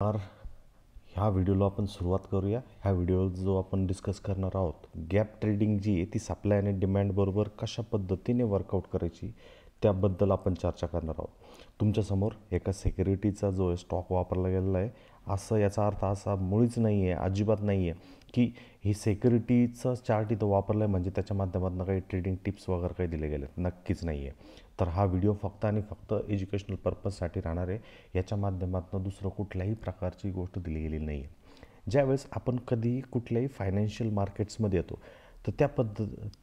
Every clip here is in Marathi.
तर ह्या व्हिडिओला आपण सुरुवात करूया. ह्या व्हिडिओ जो आपण डिस्कस करणार आहोत, गॅप ट्रेडिंग जी आहे ती सप्लाय आणि डिमांडबरोबर कशा पद्धतीने वर्कआउट करायची त्याबद्दल आपण चर्चा करणार आहोत. तुमच्यासमोर एका सिक्युरिटीचा जो स्टॉक वापरला गेलेला आहे, असं याचा अर्थ असा मुळीच नाही आहे, अजिबात नाही आहे की ही सिक्युरिटीचं चार्ट इथं वापरलं आहे म्हणजे त्याच्या माध्यमातून काही ट्रेडिंग टिप्स वगैरे काही दिले गेले, नक्कीच नाही आहे. तर हा व्हिडिओ फक्त आणि फक्त एज्युकेशनल पर्पजसाठी राहणार आहे. याच्या माध्यमातून दुसरं कुठल्याही प्रकारची गोष्ट दिली गेलेली नाही आहे. ज्यावेळेस आपण कधी कुठल्याही फायनान्शियल मार्केट्समध्ये येतो तर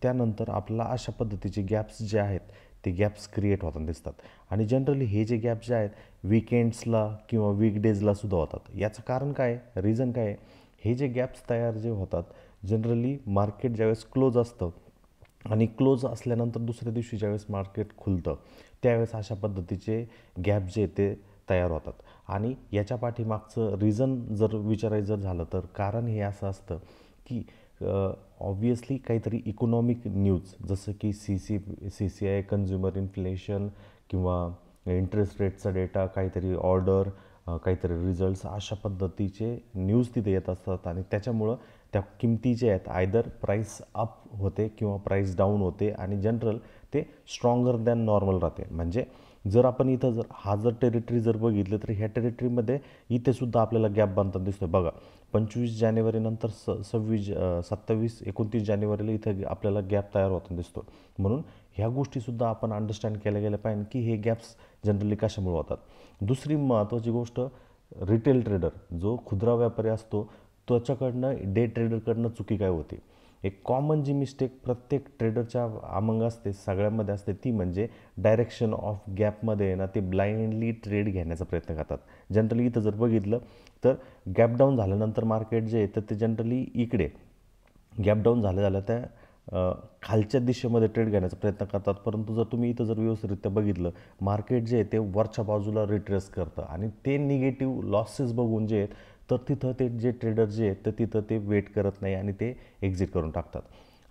त्यानंतर आपल्याला अशा पद्धतीचे गॅप्स जे आहेत ते गॅप्स क्रिएट होताना दिसतात. आणि जनरली हे जे गॅप्स जे आहेत वीकेंड्सला किंवा वीकडेजला सुद्धा होतात. याचं कारण काय, रिझन काय आहे? हे जे गॅप्स तयार जे होतात जनरली मार्केट ज्यावेळेस क्लोज असतं आणि क्लोज असल्यानंतर दुसऱ्या दिवशी ज्यावेळेस मार्केट खुलतं त्यावेळेस अशा पद्धतीचे गॅप जे ते तयार होतात. आणि याच्या पाठीमागचं रिझन जर विचारायचं झालं तर कारण हे असं असतं की ऑब्वियसली काहीतरी इकॉनॉमिक न्यूज जसं की सी आय कन्झ्युमर इन्फ्लेशन किंवा इंटरेस्ट रेटचा डेटा, काहीतरी ऑर्डर, काहीतरी रिझल्ट्स, अशा पद्धतीचे न्यूज तिथे येत असतात. आणि त्याच्यामुळं त्या किमती जे आहेत आयदर प्राईस अप होते किंवा प्राईस डाऊन होते आणि जनरल ते स्ट्रॉंगर दॅन नॉर्मल राहते. म्हणजे जर आपण इथं जर टेरिटरी जर बघितलं तर ह्या टेरिटरीमध्ये इथेसुद्धा आपल्याला गॅप बांधताना दिसतो. बघा 25 जानेवारीनंतर 27-29 जानेवारीला इथं आपल्याला गॅप तयार होताना दिसतो. म्हणून ह्या गोष्टीसुद्धा आपण अंडरस्टँड केल्या गेल्या पाहिजे की हे गॅप्स जनरली कशामुळे होतात. दुसरी महत्त्वाची गोष्ट, रिटेल ट्रेडर जो खुदरा व्यापारी असतो त्याच्याकडनं डे ट्रेडरकडनं चुकी काय होते. एक कॉमन जी मिस्टेक प्रत्येक ट्रेडरच्या अमंग असते, सगळ्यांमध्ये असते, ती म्हणजे डायरेक्शन ऑफ गॅपमध्ये ना ते ब्लाइंडली ट्रेड घेण्याचा प्रयत्न करतात. जनरली इथं जर बघितलं तर गॅप डाऊन झाल्यानंतर मार्केट जे आहे तर ते जनरली इकडे गॅप डाऊन झाल्या त्या खालच्या दिशेमध्ये ट्रेड घेण्याचा प्रयत्न करतात. परंतु जर तुम्ही इथं जर व्यवस्थितरित्या बघितलं मार्केट जे आहे ते वरच्या बाजूला रिट्रेस करतं आणि ते निगेटिव्ह लॉसेस बघून जे आहेत तर तिथं ते जे ट्रेडर जे आहेत तर तिथं ते वेट करत नाही आणि ते एक्झिट करून टाकतात.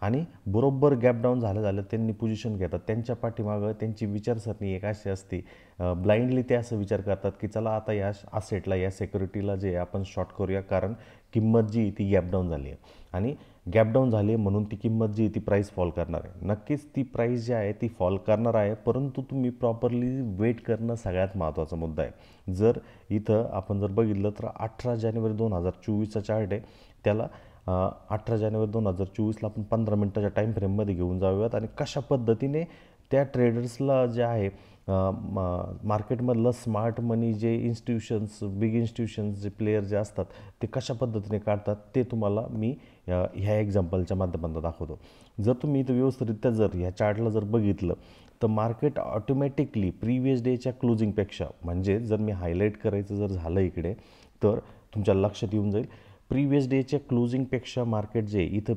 आणि बरोबर गॅप डाऊन झालं त्यांनी पोझिशन घेतात. त्यांच्या पाठीमागं त्यांची विचारसरणी एक अशी असते, ब्लाइंडली ते असं विचार करतात की चला आता या असेटला, या सिक्युरिटीला जे आपण शॉर्ट करूया, कारण किंमत जी ती गॅप डाऊन झाली आहे आणि गॅप डाऊन झाली आहे म्हणून ती किंमत जी ती प्राईस फॉल करणार आहे. नक्कीच ती प्राईस जी आहे ती फॉल करणार आहे, परंतु तुम्ही प्रॉपरली वेट करणं सगळ्यात महत्त्वाचा मुद्दा आहे. जर इथं आपण जर बघितलं तर 18 जानेवारी 2024चा चार्ट आहे, त्याला 18 जानेवारी 2024ला आपण 15 मिनटाच्या टाईम फ्रेममध्ये घेऊन जाऊयात आणि कशा पद्धतीने त्या ट्रेडर्सला जे आहे मार्केटमधलं स्मार्ट मनी जे इन्स्टिट्यूशन्स, बिग इन्स्टिट्यूशन्स जे प्लेयर जे असतात ते कशा पद्धतीने काढतात ते तुम्हाला मी ह्या एक्झाम्पलच्या माध्यमातून दाखवतो. जर तुम्ही इथं व्यवस्थितरित्या जर ह्या चार्टला जर बघितलं तर मार्केट ऑटोमॅटिकली प्रिवियस डेच्या क्लोजिंगपेक्षा, म्हणजे जर मी हायलाईट करायचं जर झालं इकडे तर तुमच्या लक्षात येऊन जाईल, प्रिवियस डेच्या क्लोजिंगपेक्षा मार्केट जे इथं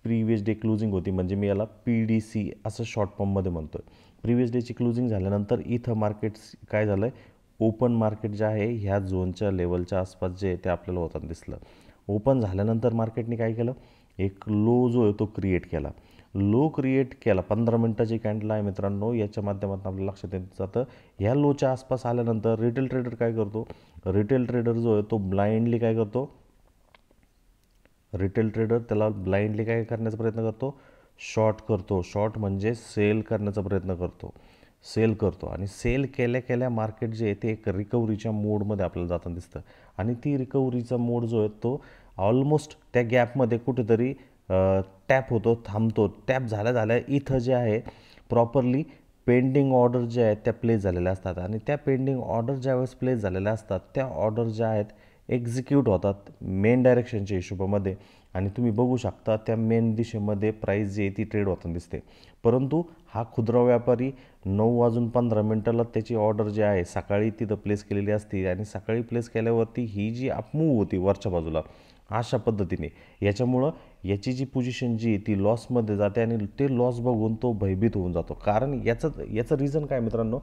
प्रिवियस डे क्लोजिंग होती, म्हणजे मी याला PDC असं शॉर्ट फॉर्ममध्ये म्हणतो आहे. प्रिवियस डेची क्लोजिंग झाल्यानंतर इथं मार्केट्स काय झालं आहे, ओपन मार्केट जे आहे ह्या झोनच्या लेवलच्या आसपास जे ते आपल्याला होताना दिसलं. ओपन झाल्यानंतर मार्केटने काय केलं, एक लो जो आहे तो क्रिएट केला. लो क्रिएट केला 15 मिनटाची कॅन्डल आहे मित्रांनो. याच्या माध्यमातून आपल्या लक्षात येत जातं ह्या लोच्या आसपास आल्यानंतर रिटेल ट्रेडर काय करतो, रिटेल ट्रेडर जो आहे तो ब्लाइंडली काय करतो, रिटेल ट्रेडर त्याला ब्लाइंडली काय करण्याचा प्रयत्न करतो, शॉर्ट करतो. शॉर्ट म्हणजे सेल करण्याचा प्रयत्न करतो, सेल करतो. आणि सेल केल्या केल्या मार्केट जे आहे ते एक रिकव्हरीच्या मोडमध्ये आपल्याला जाताना दिसतं. आणि ती रिकव्हरीचा मोड जो आहे तो ऑलमोस्ट त्या गॅपमध्ये कुठेतरी टॅप होतो, थांबतो. टॅप झाल्या इथं जे आहे प्रॉपरली पेंडिंग ऑर्डर जे आहेत त्या प्लेस झालेल्या असतात. आणि त्या पेंडिंग ऑर्डर ज्यावेळेस प्लेस झालेल्या असतात त्या ऑर्डर ज्या आहेत एक्झिक्यूट होतात मेन डायरेक्शनच्या हिशोबामध्ये. आणि तुम्ही बघू शकता त्या मेन दिशेमध्ये प्राईस जी आहे ती ट्रेड होताना दिसते. परंतु हा खुदरा व्यापारी 9:15 त्याची ऑर्डर जी आहे सकाळी तिथं प्लेस केलेली असते आणि सकाळी प्लेस केल्यावरती ही जी अपमूव होती वरच्या बाजूला अशा पद्धतीने, याच्यामुळं याची जी पोझिशन जी आहे ती लॉसमध्ये जाते आणि ते लॉस बघून तो भयभीत होऊन जातो. कारण याचं रिझन काय मित्रांनो,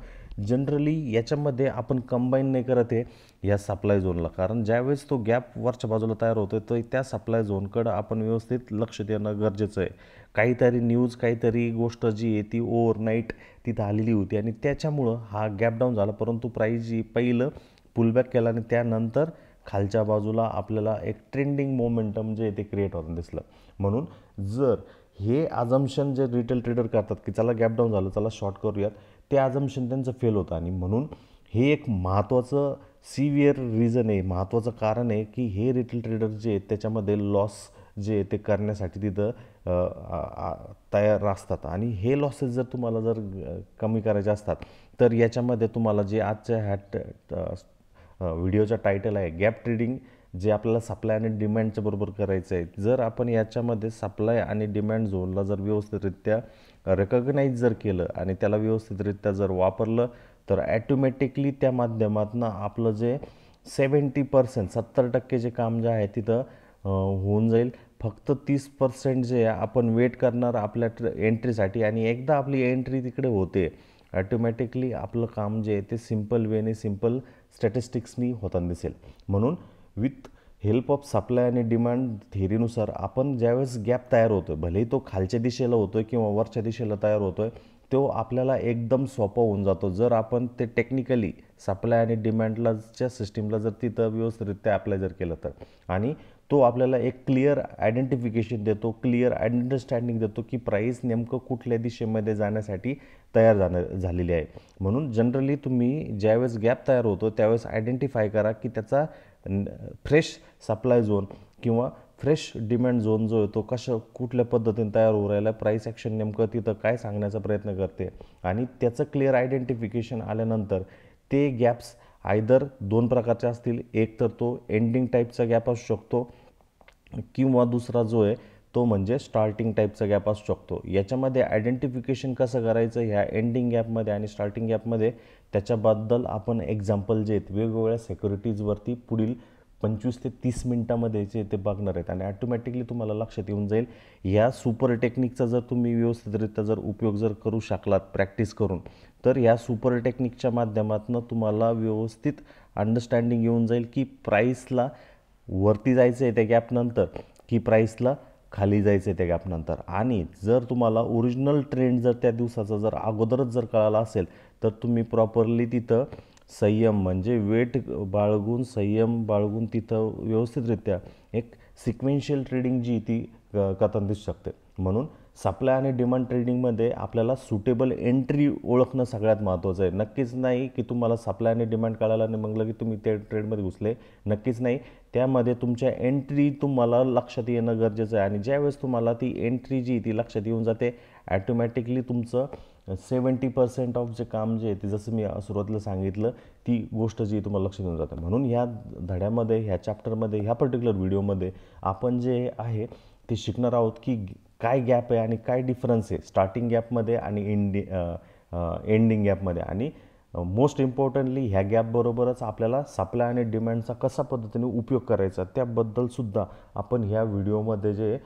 जनरली याच्यामध्ये आपण कंबाईन नाही करत आहे या सप्लाय झोनला. कारण ज्यावेळेस तो गॅप वरच्या बाजूला तयार होतो तर त्या सप्लाय झोनकडं आपण व्यवस्थित लक्ष देणं गरजेचं आहे. काहीतरी न्यूज, काहीतरी गोष्ट जी आहे ती ओव्हरनाईट तिथं आलेली होती आणि त्याच्यामुळं हा गॅप डाऊन झाला. परंतु प्राईस जी पहिलं पुलबॅक केला आणि त्यानंतर खालच्या बाजूला आपल्याला एक ट्रेंडिंग मोमेंटम जे ते क्रिएट होताना दिसलं. म्हणून जर हे अजम्पशन जे रिटेल ट्रेडर करतात की चला गॅप डाऊन झालं, चला शॉर्ट करूयात, ते अजम्पशन त्यांचं फेल होतं. आणि म्हणून हे एक महत्त्वाचं सिव्हिअर रिझन आहे, महत्त्वाचं कारण आहे की हे रिटेल ट्रेडर जे आहेत त्याच्यामध्ये लॉस जे ते करण्यासाठी तिथं तयार असतात. आणि हे लॉसेस जर तुम्हाला जर कमी करायचे असतात तर याच्यामध्ये तुम्हाला जे आजच्या ह्या व्हिडिओचा टायटल आहे गॅप ट्रेडिंग, जे आपल्याला सप्लाय आणि डिमांडच्या बरोबर करायचं आहे. जर आपण याच्यामध्ये सप्लाय आणि डिमांड झोनला जर व्यवस्थितरित्या रेकग्नाईज जर केलं आणि त्याला व्यवस्थितरित्या जर वापरलं तर ॲटोमॅटिकली त्या माध्यमातून आपलं जे 70% जे काम जे आहे तिथं होऊन जाईल. फक्त 30% जे आपण वेट करणार आपल्या एंट्रीसाठी, आणि एकदा आपली एंट्री तिकडे होते ॲटोमॅटिकली आपलं काम जे आहे ते सिम्पल वेने, सिम्पल स्टॅटिस्टिक्सनी होताना दिसेल. म्हणून विथ हेल्प ऑफ सप्लाय आणि डिमांड थेअरीनुसार आपण ज्यावेळेस गॅप तयार होतो आहे, भलेही तो खालच्या दिशेला होतो आहे किंवा वरच्या दिशेला तयार होतो आहे, तो आपल्याला एकदम सोपा होऊन जातो जर आपण ते टेक्निकली सप्लाय आणि डिमांडलाच्या सिस्टीमला जर तिथं व्यवस्थितरित्या अप्लाय जर केलं तर. आणि तो आपल्याला एक क्लिअर आयडेंटिफिकेशन देतो, क्लिअर अंडरस्टँडिंग देतो की प्राईस नेमकं कुठल्या दिशेमध्ये जाण्यासाठी तयार झालेली आहे. म्हणून जनरली तुम्ही ज्यावेळेस गॅप तयार होतो त्यावेळेस आयडेंटिफाय करा की त्याचा फ्रेश सप्लाय झोन किंवा फ्रेश डिमांड झोन जो आहे तो कुठल्या पद्धतीने तयार होऊ राहिला, प्राईस ॲक्शन नेमकं तिथं काय सांगण्याचा प्रयत्न करते. आणि त्याचं क्लिअर आयडेंटिफिकेशन आल्यानंतर ते गॅप्स आयदर 2 प्रकारचे असतील. एक तर तो एंडिंग टाईपचा गॅप असू शकतो किंवा दुसरा जो आहे तो म्हणजे स्टार्टिंग टाईपचा गॅप असू शकतो. याच्यामध्ये आयडेंटिफिकेशन कसं करायचं ह्या एंडिंग गॅपमध्ये आणि स्टार्टिंग गॅपमध्ये, त्याच्याबद्दल आपण एक्झाम्पल जे आहेत वेगवेगळ्या सिक्युरिटीजवरती पुढील 25 ते 30 मिनटामध्ये जे ते बघणार आहेत. आणि ॲटोमॅटिकली तुम्हाला लक्षात येऊन जाईल ह्या सुपर टेक्निकचा जर तुम्ही व्यवस्थितरित्या जर उपयोग जर करू शकलात प्रॅक्टिस करून, तर ह्या सुपर टेक्निकच्या माध्यमातून तुम्हाला व्यवस्थित अंडरस्टँडिंग येऊन जाईल की प्राईसला वरती जायचं आहे त्या गॅपनंतर की प्राईसला खाली जायचं आहे त्या गॅपनंतर. आणि जर तुम्हाला ओरिजिनल ट्रेंड जर त्या दिवसाचा जर अगोदरच जर कळाला असेल तर तुम्ही प्रॉपरली तिथं संयम म्हणजे वेट बाळगून, संयम बाळगून तिथं व्यवस्थितरित्या एक सिक्वेन्शियल ट्रेडिंग जी ती करताना दिसू शकते. म्हणून सप्लाय आणि डिमांड ट्रेडिंगमध्ये आपल्याला सुटेबल एंट्री ओळखणं सगळ्यात महत्त्वाचं आहे. नक्कीच नाही की तुम्हाला सप्लाय आणि डिमांड कळाला आणि मग लगेच तुम्ही त्या ट्रेडमध्ये घुसले, नक्कीच नाही. त्यामध्ये तुमच्या एंट्री तुम्हाला लक्षात येणं गरजेचं आहे. आणि ज्यावेळेस तुम्हाला ती एंट्री जी ती लक्षात येऊन जाते ॲटोमॅटिकली तुमचं 70% ऑफ जे काम जे आहे ते जसं मी सुरुवातीला सांगितलं ती गोष्ट जी तुम्हाला लक्षात येऊन जाते. म्हणून ह्या धड्यामध्ये, ह्या चॅप्टरमध्ये, ह्या पर्टिक्युलर व्हिडिओमध्ये आपण जे आहे ते शिकणार आहोत की काय गॅप आहे आणि काय डिफरन्स आहे स्टार्टिंग गॅपमध्ये आणि एंडिंग गॅपमध्ये. आणि मोस्ट इम्पॉर्टंटली ह्या गॅपबरोबरच आपल्याला सप्लाय आणि डिमांडचा कसा पद्धतीने उपयोग करायचा त्याबद्दलसुद्धा आपण ह्या व्हिडिओमध्ये जे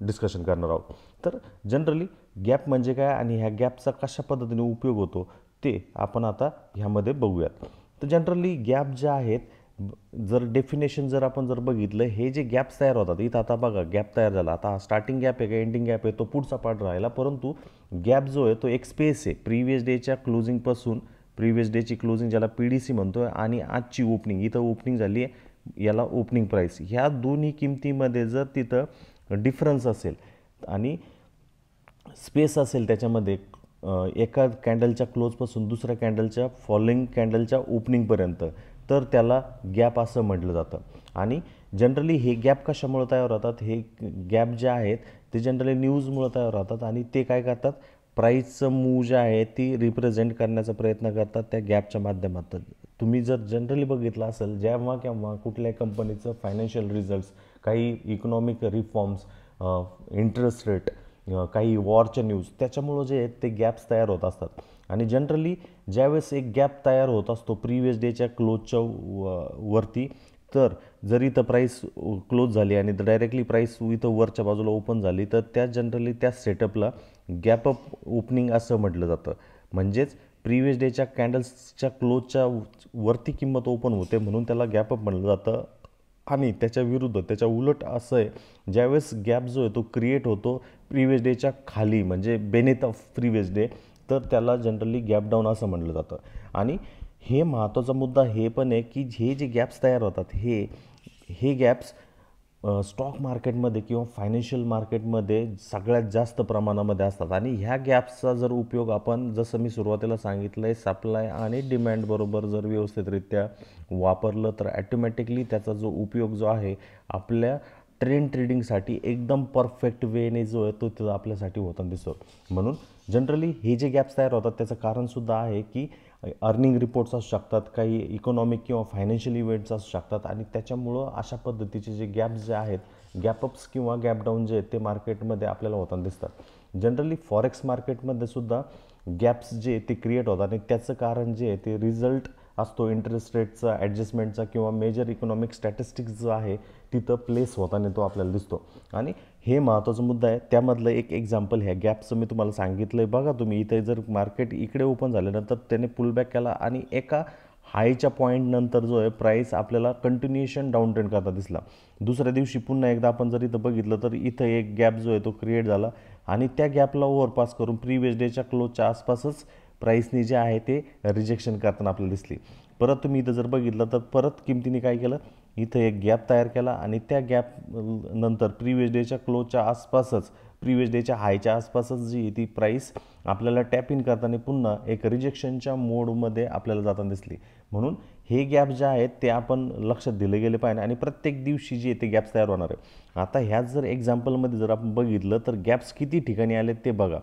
डिस्कशन करणार आहोत. तर जनरली गॅप म्हणजे काय आणि ह्या गॅपचा कशा पद्धतीने उपयोग होतो ते आपण आता ह्यामध्ये बघूयात. तर जनरली गॅप जे आहेत जर डेफिनेशन जर आपण जर बघितलं, हे जे गॅप्स तयार होतात इथं आता बघा गॅप तयार झाला, आता स्टार्टिंग गॅप आहे का एंडिंग गॅप आहे तो पुढचा पार्ट राहिला, परंतु गॅप जो आहे तो एक स्पेस आहे प्रिव्हियस डेच्या क्लोजिंगपासून, प्रिव्हियस डेची क्लोजिंग ज्याला PDC म्हणतो आहे आणि आजची ओपनिंग, इथं ओपनिंग झाली आहे याला ओपनिंग प्राईस, ह्या दोन्ही किमतीमध्ये जर तिथं डिफरन्स असेल आणि स्पेस असेल त्याच्यामध्ये एका कॅन्डलच्या क्लोजपासून दुसऱ्या कॅन्डलच्या फॉलोइंग कॅन्डलच्या ओपनिंगपर्यंत, तर त्याला गॅप असं म्हटलं जातं. आणि जनरली हे गॅप कशामुळे तयार होतात, हे गॅप जे आहेत ते जनरली न्यूजमुळे तयार होतात आणि ते काय करतात प्राईसचं मूव जे आहे ती रिप्रेझेंट करण्याचा प्रयत्न करतात त्या गॅपच्या माध्यमातून. तुम्ही जर जनरली बघितलं असेल जेव्हा केव्हा कुठल्याही कंपनीचं फायनान्शियल रिझल्ट्स, काही इकॉनॉमिक रिफॉर्म्स, इंटरेस्ट रेट, काही वॉरच्या न्यूज, त्याच्यामुळं जे आहेत ते गॅप्स तयार होत असतात. आणि जनरली ज्यावेळेस एक गॅप तयार होत असतो प्रिव्हियस डेच्या क्लोजच्या वरती, तर जर इथं प्राईस क्लोज झाली आणि डायरेक्टली प्राईस इथं वरच्या बाजूला ओपन झाली तर त्या जनरली त्या सेटअपला गॅप अप ओपनिंग असं म्हटलं जातं. म्हणजेच प्रिव्हियस डेच्या कॅन्डल्सच्या क्लोजच्या वरती किंमत ओपन होते म्हणून त्याला गॅप अप म्हटलं जातं. आणि त्याच्या विरुद्ध, त्याच्या उलट असं आहे ज्यावेळेस गॅप जो आहे तो क्रिएट होतो प्रिव्हियस डेच्या खाली म्हणजे बेनेथ ऑफ प्रिव्हियस डे, तर त्याला जनरली गॅप डाऊन असं म्हटलं जातं. आणि हे महत्त्वाचा मुद्दा हे पण आहे की हे जे गॅप्स तयार होतात हे गॅप्स स्टॉक मार्केटमध्ये किंवा फायनान्शियल मार्केटमध्ये सगळ्यात जास्त प्रमाणामध्ये असतात आणि ह्या गॅप्सचा जर उपयोग आपण जसं मी सुरुवातीला सांगितलं आहे सप्लाय आणि डिमँडबरोबर जर व्यवस्थितरित्या वापरलं तर ॲटोमॅटिकली त्याचा जो उपयोग जो आहे आपल्या ट्रेडिंगसाठी एकदम परफेक्ट वेने जो आहे तो आपल्यासाठी होताना दिसतो. म्हणून जनरली हे जे गॅप्स तयार होतात त्याचं कारणसुद्धा आहे की अर्निंग रिपोर्ट्स असू शकतात, काही इकॉनॉमिक किंवा फायनान्शियल इव्हेंट्स असू शकतात आणि त्याच्यामुळं अशा पद्धतीचे जे गॅप्स जे आहेत, गॅपअप्स किंवा गॅप डाऊन जे आहेत ते मार्केटमध्ये आपल्याला होताना दिसतात. जनरली फॉरेक्स मार्केटमध्ये सुद्धा गॅप्स जे ते क्रिएट होतात आणि त्याचं कारण जे आहे ते रिझल्ट असतो इंटरेस्ट रेटचा, ॲडजस्टमेंटचा किंवा मेजर इकॉनॉमिक स्टॅटिस्टिक्स जो आहे तिथं प्लेस होताना तो आपल्याला दिसतो. आणि हे महत्त्वाचा मुद्दा आहे. त्यामधलं एक एक्झाम्पल ह्या गॅपचं मी तुम्हाला सांगितलं आहे. बघा तुम्ही इथे जर मार्केट इकडे ओपन झाल्यानंतर त्याने पुलबॅक केला आणि एका हायच्या पॉईंटनंतर जो आहे प्राईस आपल्याला कंटिन्युएशन डाऊन ट्रेंड करता दिसला. दुसऱ्या दिवशी पुन्हा एकदा आपण जर इथं बघितलं तर इथं एक गॅप जो आहे तो क्रिएट झाला आणि त्या गॅपला ओव्हरपास करून प्रिवियस डेच्या क्लोजच्या आसपासच प्राईसने जे आहे ते रिजेक्शन करताना आपल्याला दिसली. परत तुम्ही इथं जर बघितलं तर परत किमतीने काय केलं, इथं एक गॅप तयार केला आणि त्या गॅप नंतर प्रिवियस डेच्या क्लोजच्या आसपासच, प्रिवियस डेच्या हायच्या आसपासच जी ती प्राईस आपल्याला टॅप इन करताना पुन्हा एक रिजेक्शनच्या मोडमध्ये आपल्याला जाताना दिसली. म्हणून हे गॅप जे आहेत ते आपण लक्षात दिले गेले पाहिजे आणि प्रत्येक दिवशी जे ते गॅप्स तयार होणार आहे. आता ह्याच जर एक्झाम्पलमध्ये जर आपण बघितलं तर गॅप्स किती ठिकाणी आले ते बघा.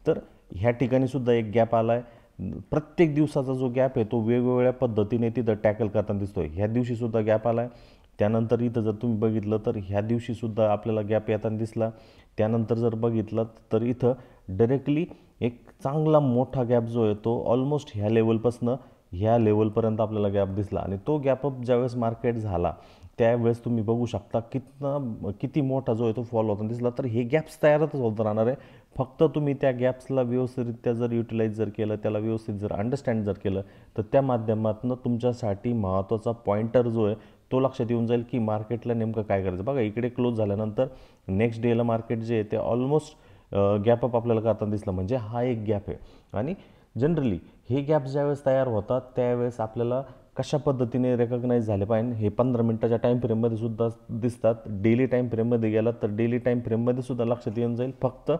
तर ह्या ठिकाणीसुद्धा एक गॅप आला आहे. प्रत्येक दिवसाचा जो गॅप आहे तो वेगवेगळ्या पद्धतीने तिथं टॅकल करताना दिसतो आहे. ह्या दिवशीसुद्धा गॅप आला आहे. त्यानंतर इथं जर तुम्ही बघितलं तर ह्या दिवशीसुद्धा आपल्याला गॅप येताना दिसला. त्यानंतर जर बघितलं तर इथं डायरेक्टली एक चांगला मोठा गॅप जो आहे तो ऑलमोस्ट ह्या लेवलपासून ह्या लेवलपर्यंत आपल्याला गॅप दिसला आणि तो गॅपअप ज्यावेळेस मार्केट झाला त्यावेळेस तुम्ही बघू शकता किती मोठा जो आहे तो फॉल होताना दिसला. तर हे गॅप्स तयारच होत राहणार आहे. फक्त तुम्ही त्या गॅप्सला व्यवस्थितरित्या जर युटिलाइज जर केलं, त्याला व्यवस्थित जर अंडरस्टँड जर केलं तर त्या माध्यमातून तुमच्यासाठी महत्त्वाचा पॉईंटर जो आहे तो लक्षात येऊन जाईल की मार्केटला नेमकं काय करायचं. बघा इकडे क्लोज झाल्यानंतर नेक्स्ट डेला मार्केट जे आहे ते ऑलमोस्ट गॅपअप आपल्याला करताना दिसलं, म्हणजे हा एक गॅप आहे. आणि जनरली हे गॅप्स ज्यावेळेस तयार होतात त्यावेळेस आपल्याला कशा पद्धतीने रेकग्नाईज झाले पाहिजे हे 15 मिनटाच्या टाईम फ्रेममध्ये सुद्धा दिसतात. डेली टाईम फ्रेममध्ये गेलात तर डेली टाईम फ्रेममध्ये सुद्धा लक्षात येऊन जाईल. फक्त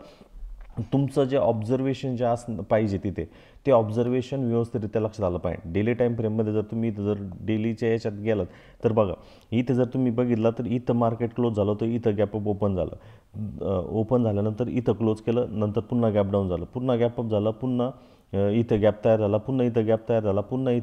तुमचं जे ऑब्झर्वेशन जे पाहिजे तिथे ते ऑब्झर्वेशन व्यवस्थितरित्या लक्षात आलं पाहिजे. डेली टाईम फ्रेममध्ये जर तुम्ही इथं जर डेलीच्या याच्यात गेलात तर बघा इथं जर तुम्ही बघितलं तर इथं मार्केट क्लोज झालं तर इथं गॅपअप ओपन झालं, ओपन झाल्यानंतर इथं क्लोज केलं, नंतर पुन्हा गॅप डाऊन झालं, पुन्हा गॅपअप झालं, पुन्हा इथं गॅप तयार झाला, पुन्हा इथं गॅप तयार झाला, पुन्हा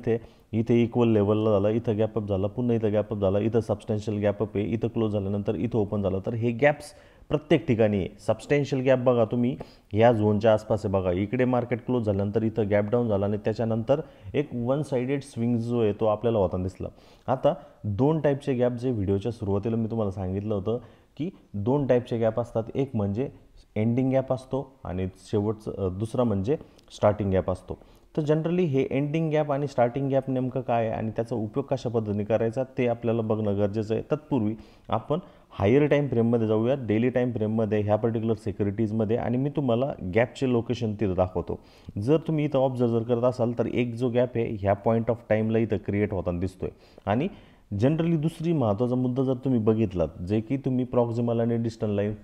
इथे इक्वल लेवलला झाला, इथं गॅपअप झाला, पुन्हा इथं गॅपअप झाला, इथं सबस्टॅन्शियल गॅपअप आहे, इथं क्लोज झाल्यानंतर इथं ओपन झालं. तर हे गॅप्स प्रत्येक ठिकाणी आहे. सबस्टॅन्शियल गॅप बघा तुम्ही या झोनच्या आसपास आहे. बघा इकडे मार्केट क्लोज झाल्यानंतर इथं गॅप डाऊन झाला आणि त्याच्यानंतर एक वन साइडेड स्विंग जो आहे तो आपल्याला होताना दिसला. आता दोन टाईपचे गॅप जे व्हिडिओच्या सुरुवातीला मी तुम्हाला सांगितलं होतं की दोन टाईपचे गॅप असतात. एक म्हणजे एंडिंग गॅप असतो आणि शेवटचं दुसरा म्हणजे स्टार्टिंग गॅप असतो. तर जनरली हे एंडिंग गॅप आणि स्टार्टिंग गॅप नेमकं काय आहे आणि त्याचा उपयोग कशा पद्धतीने करायचा ते आपल्याला बघणं गरजेचं आहे. तत्पूर्वी आपण हायर टाईम फ्रेममध्ये जाऊया, डेली टाईम फ्रेममध्ये ह्या पर्टिक्युलर सिक्युरिटीजमध्ये, आणि मी तुम्हाला गॅपचे लोकेशन तिथं दाखवतो. जर तुम्ही इथं ऑब्झर्व जर करत असाल तर एक जो गॅप आहे ह्या पॉईंट ऑफ टाईमला इथं क्रिएट होताना दिसतोय. आणि जनरली दुसरी महत्त्वाचा मुद्दा जर तुम्ही बघितलात जे की तुम्ही प्रॉक्झिमल आणि distal line,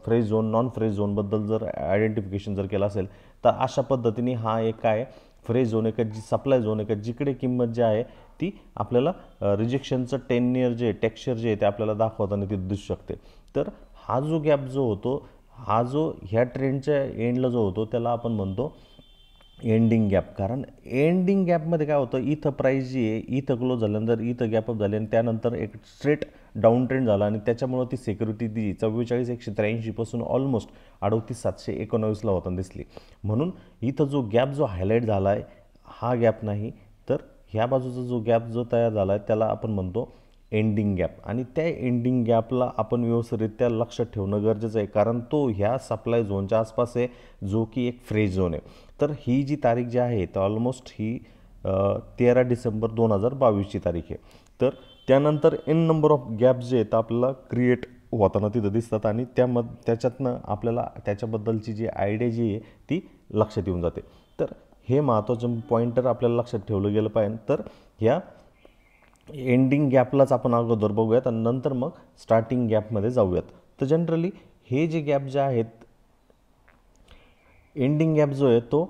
fresh zone, non fresh झोनबद्दल जर आयडेंटिफिकेशन जर केलं असेल तर अशा पद्धतीने हा एक काय फ्रेश झोन आहे का, जी सप्लाय झोन आहे का, जिकडे किंमत जी आहे ती आपल्याला रिजेक्शनचं टेन्युअर जे टेक्स्चर जे आहे ते आपल्याला दाखवताना ते दिसू शकते. तर हा जो गॅप जो होतो, हा जो ह्या ट्रेंडच्या एंडला जो होतो त्याला आपण म्हणतो एंडिंग गॅप. कारण एंडिंग गॅपमध्ये काय होतं, इथं प्राईस जी आहे इथं क्लोज झाल्यानंतर इथं गॅपअप झाले आणि त्यानंतर एक स्ट्रेट डाऊन ट्रेंड झाला आणि त्याच्यामुळं ती सिक्युरिटी ती 44,183 पासून ऑलमोस्ट 38,719ला होताना दिसली. म्हणून इथं जो गॅप जो हायलाईट झाला आहे हा गॅप नाही तर ह्या बाजूचा जो गॅप जो तयार झाला आहे त्याला आपण म्हणतो एंडिंग गॅप. आणि त्या एंडिंग गॅपला आपण व्यवस्थितरित्या लक्षात ठेवणं गरजेचं आहे कारण तो ह्या सप्लाय झोनच्या आसपास आहे जो की एक फ्रेश झोन आहे. तर ही जी तारीख जी आहे तर ऑलमोस्ट ही 13 डिसेंबर 2022ची तारीख आहे. तर त्यानंतर एन नंबर ऑफ गॅप जे आहेत आपल्याला क्रिएट होताना तिथं दिसतात आणि त्याच्यातनं आपल्याला त्याच्याबद्दलची जी आयडिया जी आहे ती लक्षात येऊन जाते. तर हे महत्त्वाचं पॉईंटर आपल्याला लक्षात ठेवलं गेलं पाहिजे. तर ह्या एंडिंग गॅपलाच आपण अगोदर बघूयात आणि नंतर मग स्टार्टिंग गॅपमध्ये जाऊयात. तर जनरली हे जे गॅप जे आहेत, एंडिंग गॅप जो आहे तो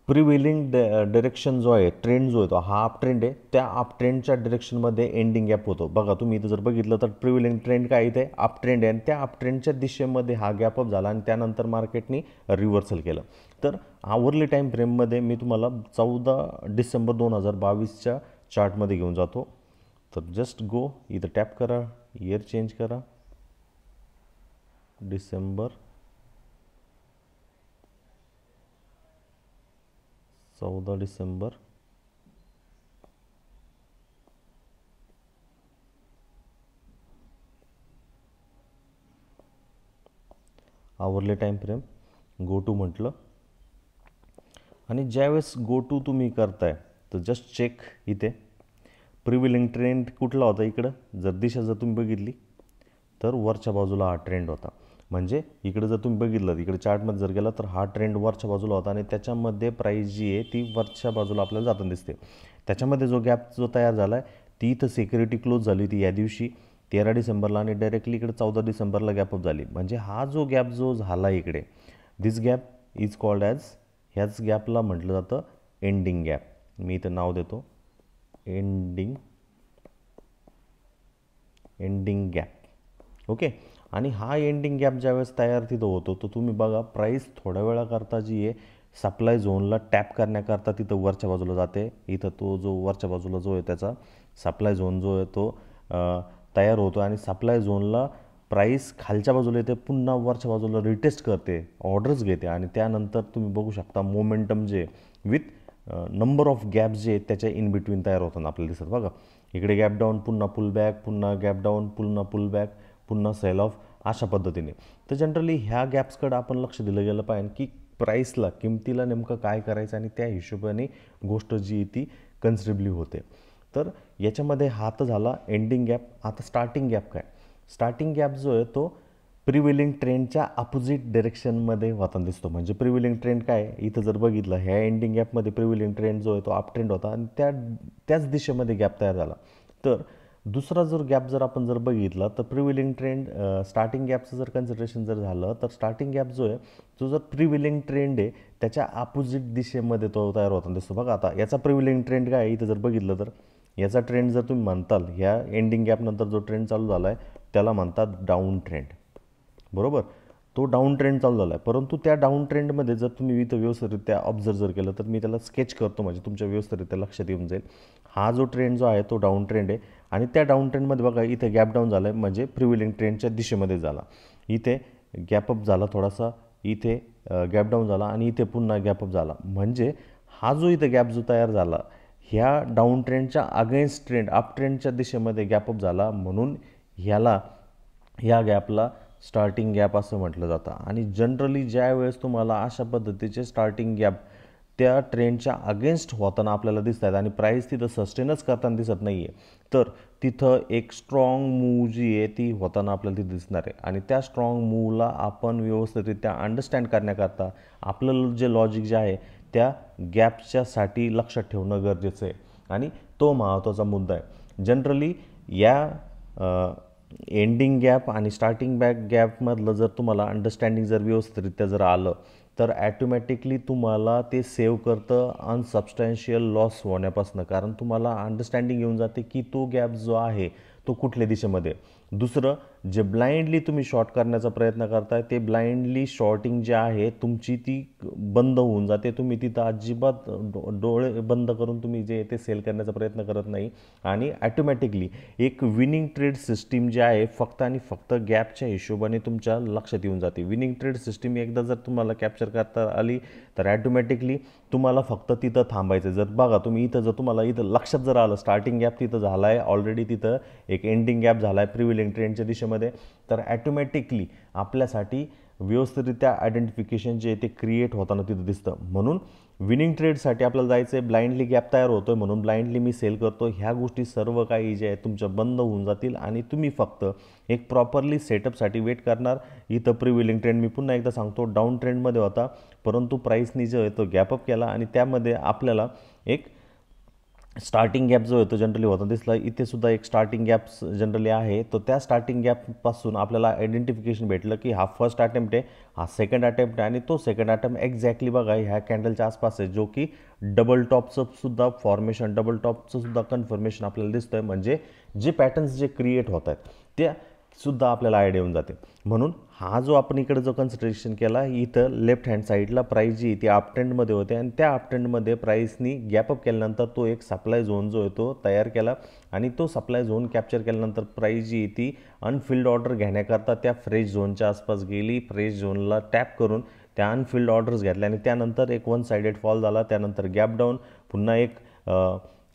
प्रिव्हेलिंग डायरेक्शन जो आहे, ट्रेंड जो आहे तो हा अप ट्रेंड आहे, त्या अप ट्रेंडच्या डायरेक्शनमध्ये एंडिंग गॅप होतो. बघा तुम्ही इथं जर बघितलं तर प्रिव्हेलिंग ट्रेंड काय इथे अप ट्रेंड आहे आणि त्या अप ट्रेंडच्या दिशेमध्ये हा गॅप अप झाला आणि त्यानंतर मार्केटनी रिव्हर्सल केलं. तर आवरली टाईम फ्रेममध्ये मी तुम्हाला 14 डिसेंबर 2022च्या चार्टमध्ये घेऊन जातो. तर जस्ट गो, इथं टॅप करा, इयर चेंज करा, डिसेंबर 14 डिसेंबर आवरले टाईम फ्रेम, गो टू म्हटलं आणि ज्यावेळेस गो टू तुम्ही करताय तर जस्ट चेक इथे प्रिव्हेलिंग ट्रेंड कुठला होता. इकडं जर दिशा जर तुम्ही बघितली तर वरच्या बाजूला हा ट्रेंड होता. म्हणजे इकडे जर तुम्ही बघितलं, इकडे चार्टमध्ये जर गेला तर हा ट्रेंड वरच्या बाजूला होता आणि त्याच्यामध्ये प्राईस जी आहे ती वरच्या बाजूला आपल्याला जाताना दिसते. त्याच्यामध्ये जो गॅप जो तयार झाला आहे ती इथं सिक्युरिटी क्लोज झाली होती या दिवशी 13 डिसेंबरला आणि डायरेक्टली इकडे 14 डिसेंबरला गॅपअप झाली. म्हणजे हा जो गॅप जो झाला इकडे, दिस गॅप इज कॉल्ड ॲज, ह्याच गॅपला म्हटलं जातं एंडिंग गॅप. मी इथं नाव देतो एंडिंग गॅप. ओके. आणि हा एंडिंग गॅप ज्यावेळेस तयार तिथं होतो तर तुम्ही बघा प्राईस थोड्या वेळाकरता जी आहे सप्लाय झोनला टॅप करण्याकरता तिथं वरच्या बाजूला जाते. इथं तो जो वरच्या बाजूला जो आहे त्याचा सप्लाय झोन जो आहे तो तयार होतो आणि सप्लाय झोनला प्राईस खालच्या बाजूला येते, पुन्हा वरच्या बाजूला रिटेस्ट करते, ऑर्डर्स घेते आणि त्यानंतर तुम्ही बघू शकता मोमेंटम जे विथ नंबर ऑफ गॅप जे आहेत त्याच्या इन बिटवीन तयार होताना आपल्याला दिसत. बघा इकडे गॅप डाऊन, पुन्हा पुल बॅक, पुन्हा गॅप डाऊन, पुन्हा पुल बॅक, पुन्हा सेल ऑफ, अशा पद्धतीने. तर जनरली ह्या गॅप्सकडे आपण लक्ष दिलं गेलं पाहिजे की प्राईसला, किमतीला नेमकं काय करायचं आणि त्या हिशोबाने गोष्ट जी ती कन्सिडरेबली होते. तर याच्यामध्ये हा तर झाला एंडिंग गॅप. आता स्टार्टिंग गॅप काय, स्टार्टिंग गॅप जो आहे तो प्रिव्हेलिंग ट्रेंडच्या अपोजिट डायरेक्शनमध्ये होताना दिसतो. म्हणजे प्रिव्हेलिंग ट्रेंड काय, इथं जर बघितलं ह्या एंडिंग गॅपमध्ये प्रिव्हेलिंग ट्रेंड जो आहे तो अप ट्रेंड होता आणि त्याच दिशेमध्ये गॅप तयार झाला. तर दुसरा जर गॅप जर आपण जर बघितला तर प्रिव्हेलिंग ट्रेंड स्टार्टिंग गॅपचं जर कन्सिडरेशन जर झालं तर स्टार्टिंग गॅप जो आहे तो जर प्रिव्हेलिंग ट्रेंड आहे त्याच्या अपोजिट दिशेमध्ये तो तयार होताना दिसतो. बघा आता याचा प्रिव्हेलिंग ट्रेंड काय आहे, इथं जर बघितलं तर याचा ट्रेंड जर तुम्ही म्हणताल ह्या एंडिंग गॅपनंतर जो ट्रेंड चालू झाला आहे त्याला म्हणतात डाऊन ट्रेंड, बरोबर. तो डाऊन ट्रेंड चालू झाला आहे. परंतु त्या डाऊन ट्रेंडमध्ये जर तुम्ही इथं व्यवस्थितरित्या ऑब्झर्व जर केलं तर मी त्याला स्केच करतो म्हणजे तुमच्या व्यवस्थितरित्या लक्षात येऊन जाईल. हा जो ट्रेंड जो आहे तो डाऊन ट्रेंड आहे आणि त्या डाऊन ट्रेंडमध्ये बघा इथे गॅप डाऊन झाला आहे म्हणजे प्रिव्हेलिंग ट्रेंडच्या दिशेमध्ये झाला. इथे गॅपअप झाला थोडासा, इथे गॅप डाऊन झाला आणि इथे पुन्हा गॅपअप झाला. म्हणजे हा जो इथे गॅप जो तयार झाला ह्या डाऊन ट्रेंडच्या अगेन्स्ट ट्रेंड अप ट्रेंडच्या दिशेमध्ये गॅपअप झाला, म्हणून ह्या गॅपला स्टार्टिंग गॅप असं म्हटलं जातं. आणि जनरली ज्या वेळेस तुम्हाला अशा पद्धतीचे स्टार्टिंग गॅप त्या ट्रेंडच्या अगेन्स्ट होताना आपल्याला दिसत आहेत आणि प्राईस तिथं सस्टेनच करताना दिसत नाही आहे, तर तिथं एक स्ट्रॉंग मूव जी आहे ती होताना आपल्याला तिथे दिसणार आहे. आणि त्या स्ट्रॉंग मूवला आपण व्यवस्थितरित्या अंडरस्टँड करण्याकरता आपलं जे लॉजिक जे आहे त्या गॅपच्यासाठी लक्षात ठेवणं गरजेचं आहे आणि तो महत्त्वाचा मुद्दा आहे. जनरली या एंडिंग गॅप आणि स्टार्टिंग गॅपमधलं जर तुम्हाला अंडरस्टँडिंग जर व्यवस्थितरित्या जर आलं तर ॲटोमॅटिकली तुम्हाला ते सेव्ह करतं अनसबस्टॅन्शियल लॉस होण्यापासून, कारण तुम्हाला अंडरस्टँडिंग येऊन जाते की तो गॅप जो आहे तो कुठल्या दिशेमध्ये. दुसरं, जे ब्लाइंडली तुम्ही शॉर्ट करण्याचा प्रयत्न करताय ते ब्लाइंडली शॉर्टिंग जे आहे तुमची ती बंद होऊन जाते. तुम्ही तिथं अजिबात डोळे बंद करून तुम्ही जे ते सेल करण्याचा प्रयत्न करत नाही आणि ॲटोमॅटिकली एक विनिंग ट्रेड सिस्टीम जी आहे फक्त आणि फक्त गॅपच्या हिशोबाने तुमच्या लक्षात येऊन जाते. विनिंग ट्रेड सिस्टीम एकदा जर तुम्हाला कॅप्चर करता आली तर ॲटोमॅटिकली तुम्हाला फक्त तिथं थांबायचं. जर बघा तुम्ही इथं जर तुम्हाला इथं लक्षात जर आलं स्टार्टिंग गॅप तिथं झाला आहे ऑलरेडी, तिथं एक एंडिंग गॅप झाला आहे प्रिव्हेलिंग ट्रेंडच्या दिशेमध्ये, तर ॲटोमॅटिकली आपल्यासाठी व्यवस्थितरित्या आयडेंटिफिकेशन जे ते क्रिएट होताना तिथं दिसतं. म्हणून विनिंग ट्रेडसाठी आपल्याला जायचं आहे, ब्लाइंडली गॅप तयार होतो आहे म्हणून ब्लाइंडली मी सेल करतो, ह्या गोष्टी सर्व काही जे आहे तुमच्या बंद होऊन जातील आणि तुम्ही फक्त एक प्रॉपरली सेटअपसाठी वेट करणार. इथं प्रिव्हिलिंग ट्रेंड मी पुन्हा एकदा सांगतो डाऊन ट्रेंडमध्ये होता, परंतु प्राईसनी जो आहे तो गॅपअप केला आणि त्यामध्ये आपल्याला एक स्टार्टिंग गॅप जो आहे तो जनरली होता दिसला. इथे सुद्धा एक स्टार्टिंग गॅप जनरली आहे, तो त्या स्टार्टिंग गॅपपासून आपल्याला आयडेंटिफिकेशन भेटलं की हा फर्स्ट अटेम्प्ट आहे, हा सेकंड अटेम्प्ट आहे आणि तो सेकंड अटेम्प्ट एक्झॅक्टली बघा ह्या कॅन्डलच्या आसपास आहे, जो की डबल टॉपचं सुद्धा फॉर्मेशन, डबल टॉपचं सुद्धा कन्फर्मेशन आपल्याला दिसतंय. म्हणजे जे पॅटर्न्स जे क्रिएट होत आहेत त्या सुद्धा आपल्याला आयडिया येऊन जाते. म्हणून हा जो आपण इकडे जो कन्सिडरेशन केला, इथं लेफ्ट हँड साईडला प्राईस जी ती अप ट्रेंडमध्ये होते आणि त्या अप ट्रेंडमध्ये प्राईसनी गॅपअप केल्यानंतर तो एक सप्लाय झोन जो आहे तो तयार केला आणि तो सप्लाय झोन कॅप्चर केल्यानंतर प्राईस जी ती अनफिल्ड ऑर्डर घेण्याकरता त्या फ्रेश झोनच्या आसपास गेली. फ्रेश झोनला टॅप करून त्या अनफिल्ड ऑर्डर्स घेतल्या आणि त्यानंतर एक वन साइडेड फॉल झाला. त्यानंतर गॅप डाऊन, पुन्हा एक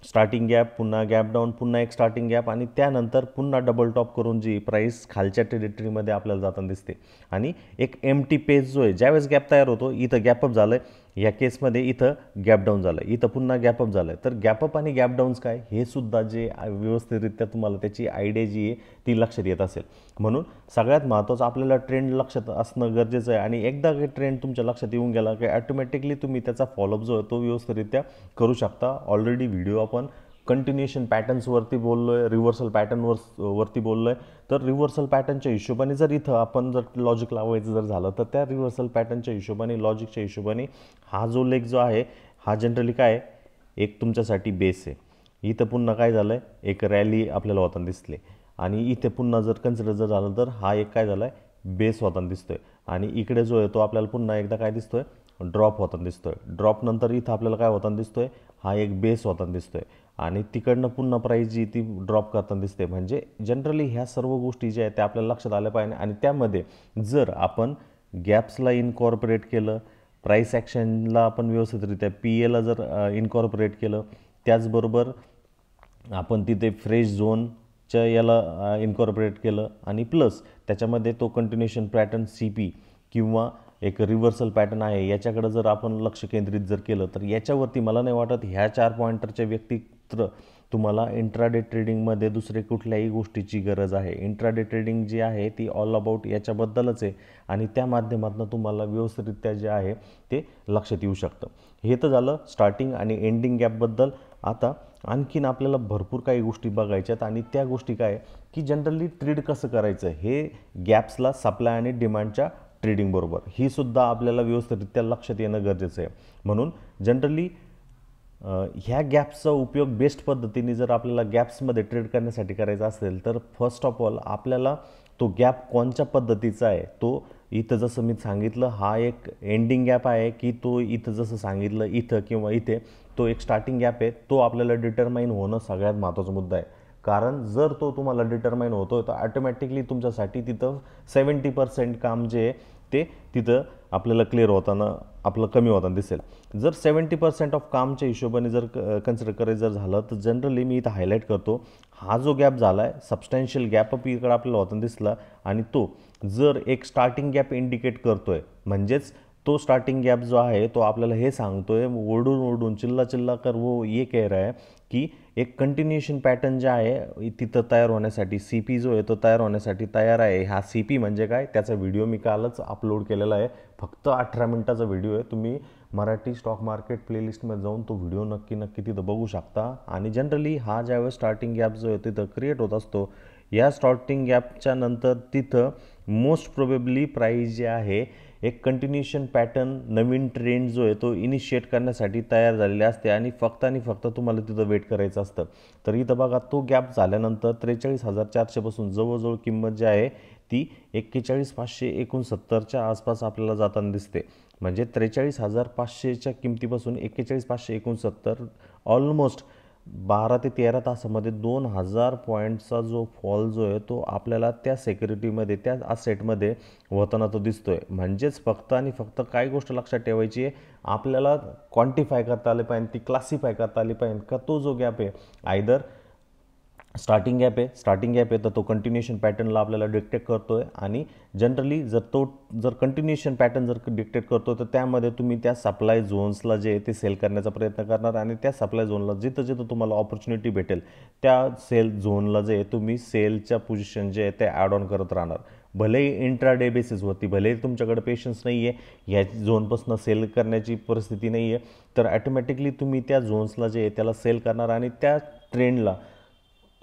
स्टार्टिंग गॅप, पुन्हा गॅप डाऊन, पुन्हा एक स्टार्टिंग गॅप आणि त्यानंतर पुन्हा डबल टॉप करून जी प्राईस खालच्या टेरिटरीमध्ये आपल्याला जाताना दिसते. आणि एक एम्प्टी पेज जो आहे ज्यावेळेस गॅप तयार होतो, इथं गॅपअप झालं आहे, या केसमध्ये इथं गॅप डाऊन झालं आहे, इथं पुन्हा गॅपअप झालं आहे. तर गॅपअप आणि गॅप डाऊन्स काय हे सुद्धा जे व्यवस्थितरित्या तुम्हाला त्याची आयडिया जी आहे ती लक्षात येत असेल. म्हणून सगळ्यात महत्त्वाचं आपल्याला ट्रेंड लक्षात असणं गरजेचं आहे आणि एकदा काही ट्रेंड तुमच्या लक्षात येऊन गेला की ॲटोमॅटिकली तुम्ही त्याचा फॉलोअप जो आहे तो व्यवस्थितरित्या करू शकता. ऑलरेडी व्हिडिओ आपण कंटिन्युएशन पॅटर्न्सवरती बोललो आहे, रिव्हर्सल वरती बोललो आहे. तर रिव्हर्सल पॅटर्नच्या हिशोबाने जर इथं आपण जर लॉजिक लावायचं जर झालं तर त्या रिव्हर्सल पॅटर्नच्या हिशोबाने, लॉजिकच्या हिशोबाने हा जो लेग जो आहे हा जनरली काय आहे, एक तुमच्यासाठी बेस आहे. इथं पुन्हा काय झालं आहे, एक रॅली आपल्याला होताना दिसले आणि इथे पुन्हा जर कन्सिडर जर झालं तर हा एक काय झाला आहे, बेस होताना दिसतोय आणि इकडे जो आहे तो आपल्याला पुन्हा एकदा काय दिसतोय, ड्रॉप होताना दिसतोय. ड्रॉप नंतर इथं आपल्याला काय होताना दिसतोय, हा एक बेस होताना दिसतोय आणि तिकडनं पुन्हा प्राईस जी ती ड्रॉप करताना दिसते. म्हणजे जनरली ह्या सर्व गोष्टी ज्या आहेत त्या आपल्याला लक्षात आल्या पाहिजे आणि त्यामध्ये जर आपण गॅप्सला इनकॉर्पोरेट केलं, प्राईस ॲक्शनला आपण व्यवस्थितरित्या PA ला जर इनकॉर्पोरेट केलं, त्याचबरोबर आपण तिथे फ्रेश झोनच्या याला इनकॉर्पोरेट केलं आणि प्लस त्याच्यामध्ये तो कंटिन्युएशन पॅटर्न CP किंवा एक रिव्हर्सल पॅटर्न आहे याच्याकडे जर आपण लक्ष केंद्रित जर केलं तर याच्यावरती मला नाही वाटत ह्या 4 पॉइंटरच्या व्यतिरिक्त तुम्हाला इंट्राडे ट्रेडिंगमध्ये दुसरे कुठल्याही गोष्टीची गरज आहे. इंट्राडे ट्रेडिंग जी आहे ती ऑल अबाउट याच्याबद्दलच आहे आणि त्या माध्यमातून तुम्हाला व्यवस्थितरित्या जे आहे ते लक्षात येऊ शकतं. हे तर झालं स्टार्टिंग आणि एंडिंग गॅपबद्दल. आता आणखीन आपल्याला भरपूर काही गोष्टी बघायच्यात आणि त्या गोष्टी काय की जनरली ट्रेड कसं करायचं हे गॅप्सला सप्लाय आणि डिमांडच्या ट्रेडिंग बरोबर ही सुद्धा आपल्याला व्यवस्थितरित्या लक्षात येणं गरजेचं आहे. म्हणून जनरली ह्या गॅप्सचा उपयोग बेस्ट पद्धतीने जर आपल्याला गॅप्समध्ये ट्रेड करण्यासाठी करायचा असेल तर फर्स्ट ऑफ ऑल आपल्याला तो गॅप कोणत्या पद्धतीचा आहे, तो इथं जसं मी सांगितलं हा एक एंडिंग गॅप आहे की तो इथं जसं सांगितलं इथं किंवा इथे तो एक स्टार्टिंग गॅप आहे, तो आपल्याला डिटरमाइन होणं सगळ्यात महत्त्वाचा मुद्दा आहे. कारण जर तो तुम्हाला डिटरमाइन होतो तर ऑटोमॅटिकली तुमच्यासाठी तिथं 70% काम जे आहे ते तिथं आपल्याला क्लिअर होताना आपलं कमी होताना दिसेल. जर 70% ऑफ कामच्या हिशोबाने जर कन्सिडर करायचं जर झालं तर जनरली मी इथं हायलाईट करतो हा जो गॅप झाला आहे सबस्टॅन्शियल गॅपअप इकडे आपल्याला होताना दिसला आणि तो जर एक स्टार्टिंग गॅप इंडिकेट करतोय म्हणजेच तो स्टार्टिंग गॅप जो आहे तो आपल्याला हे सांगतोय ओरडून चिल्ला कर वो ये कह रहा है की एक कंटिन्युएशन पॅटर्न जे आहे तिथं तयार होण्यासाठी CP जो आहे तो तयार होण्यासाठी तयार आहे. हा CP म्हणजे काय त्याचा व्हिडिओ मी कालच अपलोड केलेला आहे, फक्त 18 मिनिटाचा व्हिडिओ आहे. तुम्ही मराठी स्टॉक मार्केट प्लेलिस्टमध्ये जाऊन तो व्हिडिओ नक्की तिथं बघू शकता. आणि जनरली हा ज्यावेळेस स्टार्टिंग गॅप जो आहे तिथं क्रिएट होत असतो या स्टार्टिंग गॅपच्या नंतर तिथं मोस्ट प्रोबेबली प्राईस जे आहे एक कंटिन्युएशन पॅटर्न नवीन ट्रेंड जो आहे तो इनिशिएट करण्यासाठी तयार झालेले असते आणि फक्त तुम्हाला तिथं वेट करायचं असतं. तर इथं बघा तो गॅप झाल्यानंतर 43,400 पासून जवळजवळ किंमत जी आहे ती 41,569च्या आसपास आपल्याला जाताना दिसते. म्हणजे 43,500च्या किमतीपासून 41,569 ऑलमोस्ट 12 ते 13 तासामध्ये 2,000 पॉईंटचा जो फॉल जो आहे तो आपल्याला त्या सिक्युरिटीमध्ये त्या असेटमध्ये होताना तो दिसतोय. म्हणजेच फक्त आणि फक्त काय गोष्ट लक्षात ठेवायची आहे, आपल्याला क्वांटिफाय करता आले पाहिजे, ती क्लासिफाय करता आली पाहिजे का तो जो गॅप आहे आयदर स्टार्टिंग गॅप आहे, तर तो कंटिन्युएशन पॅटर्नला आपल्याला डिक्टेट करतो आहे आणि जनरली जर कंटिन्युएशन पॅटर्न जर डिक्टेट करतो तर त्यामध्ये तुम्ही त्या सप्लाय झोन्सला जे आहे ते सेल करण्याचा प्रयत्न करणार आणि त्या सप्लाय झोनला जिथं जिथं तुम्हाला ऑपॉर्च्युनिटी भेटेल त्या सेल झोनला जे आहे तुम्ही सेलच्या पोझिशन जे आहे ते ॲड ऑन करत राहणार. भलेही इंट्राडे बेसिसवरती, भलेही तुमच्याकडे पेशन्स नाही आहे, ह्या झोनपासून सेल करण्याची परिस्थिती नाही आहे, तर ॲटोमॅटिकली तुम्ही त्या झोन्सला जे आहे त्याला सेल करणार आणि त्या ट्रेंडला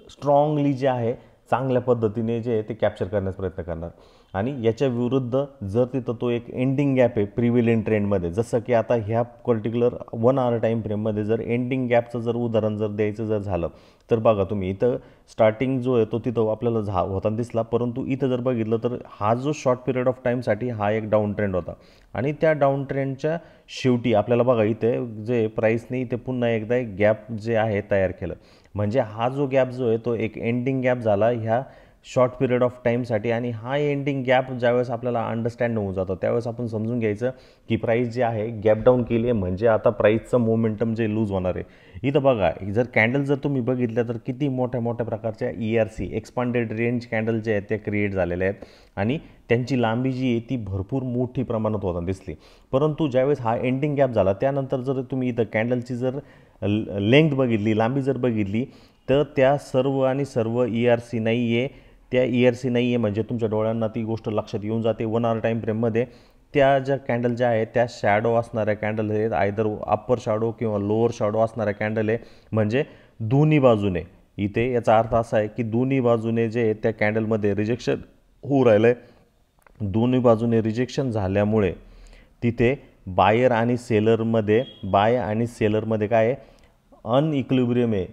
स्ट्रॉंगली जे आहे चांगल्या पद्धतीने जे आहे ते कॅप्चर करण्याचा प्रयत्न करणार. आणि याच्या विरुद्ध जर तिथं तो एक एंडिंग गॅप आहे प्रिव्हिलियंट ट्रेंडमध्ये, जसं की आता ह्या पर्टिक्युलर 1 आवर टाईम फ्रेममध्ये जर एंडिंग गॅपचं जर उदाहरण जर द्यायचं जर झालं तर बघा तुम्ही इथं स्टार्टिंग जो आहे तो तिथं आपल्याला होताना दिसला, परंतु इथं जर बघितलं तर हा जो शॉर्ट पिरियड ऑफ टाईमसाठी हा एक डाऊन ट्रेंड होता आणि त्या डाऊन ट्रेंडच्या शेवटी आपल्याला बघा इथे जे प्राईसने इथे पुन्हा एकदा एक गॅप जे आहे तयार केलं. म्हणजे हा जो गॅप जो आहे तो एक एंडिंग गॅप झाला ह्या शॉर्ट पिरियड ऑफ टाईमसाठी आणि हा एंडिंग गॅप ज्यावेळेस आपल्याला अंडरस्टँड होऊन जातो त्यावेळेस आपण समजून घ्यायचं की प्राईस जे आहे गॅप डाऊन केली आहे, म्हणजे आता प्राईसचं मोमेंटम जे लूज होणार आहे. इथं बघा जर कॅन्डल जर तुम्ही बघितल्या तर किती मोठ्या मोठ्या प्रकारच्या ERC एक्सपांडेड रेंज कॅन्डल जे आहेत ते क्रिएट झालेले आहेत आणि त्यांची लांबी जी आहे ती भरपूर मोठी प्रमाणात होताना दिसली. परंतु ज्यावेळेस हा एंडिंग गॅप झाला त्यानंतर जर तुम्ही इथं कॅन्डलची जर लेंथ बघितली, लांबी जर बघितली तर त्या सर्व आणि सर्व ERC नाही आहे, त्या ERC नाही आहे म्हणजे तुमच्या डोळ्यांना ती गोष्ट लक्षात येऊन जाते. 1 आवर टाईम फ्रेममध्ये त्या ज्या कॅन्डल ज्या आहेत त्या शॅडो असणाऱ्या कॅन्डल आहेत, आयदर अप्पर शॅडो किंवा लोअर शॅडो असणाऱ्या कॅन्डल आहे. म्हणजे दोन्ही बाजूने इथे याचा अर्थ असा आहे की दोन्ही बाजूने जे आहे त्या कॅन्डलमध्ये रिजेक्शन होऊ राहिलं आहे. दोन्ही बाजूने रिजेक्शन झाल्यामुळे तिथे बाय आणि सेलरमध्ये काय आहे अनइक्विलिब्रियम आहे,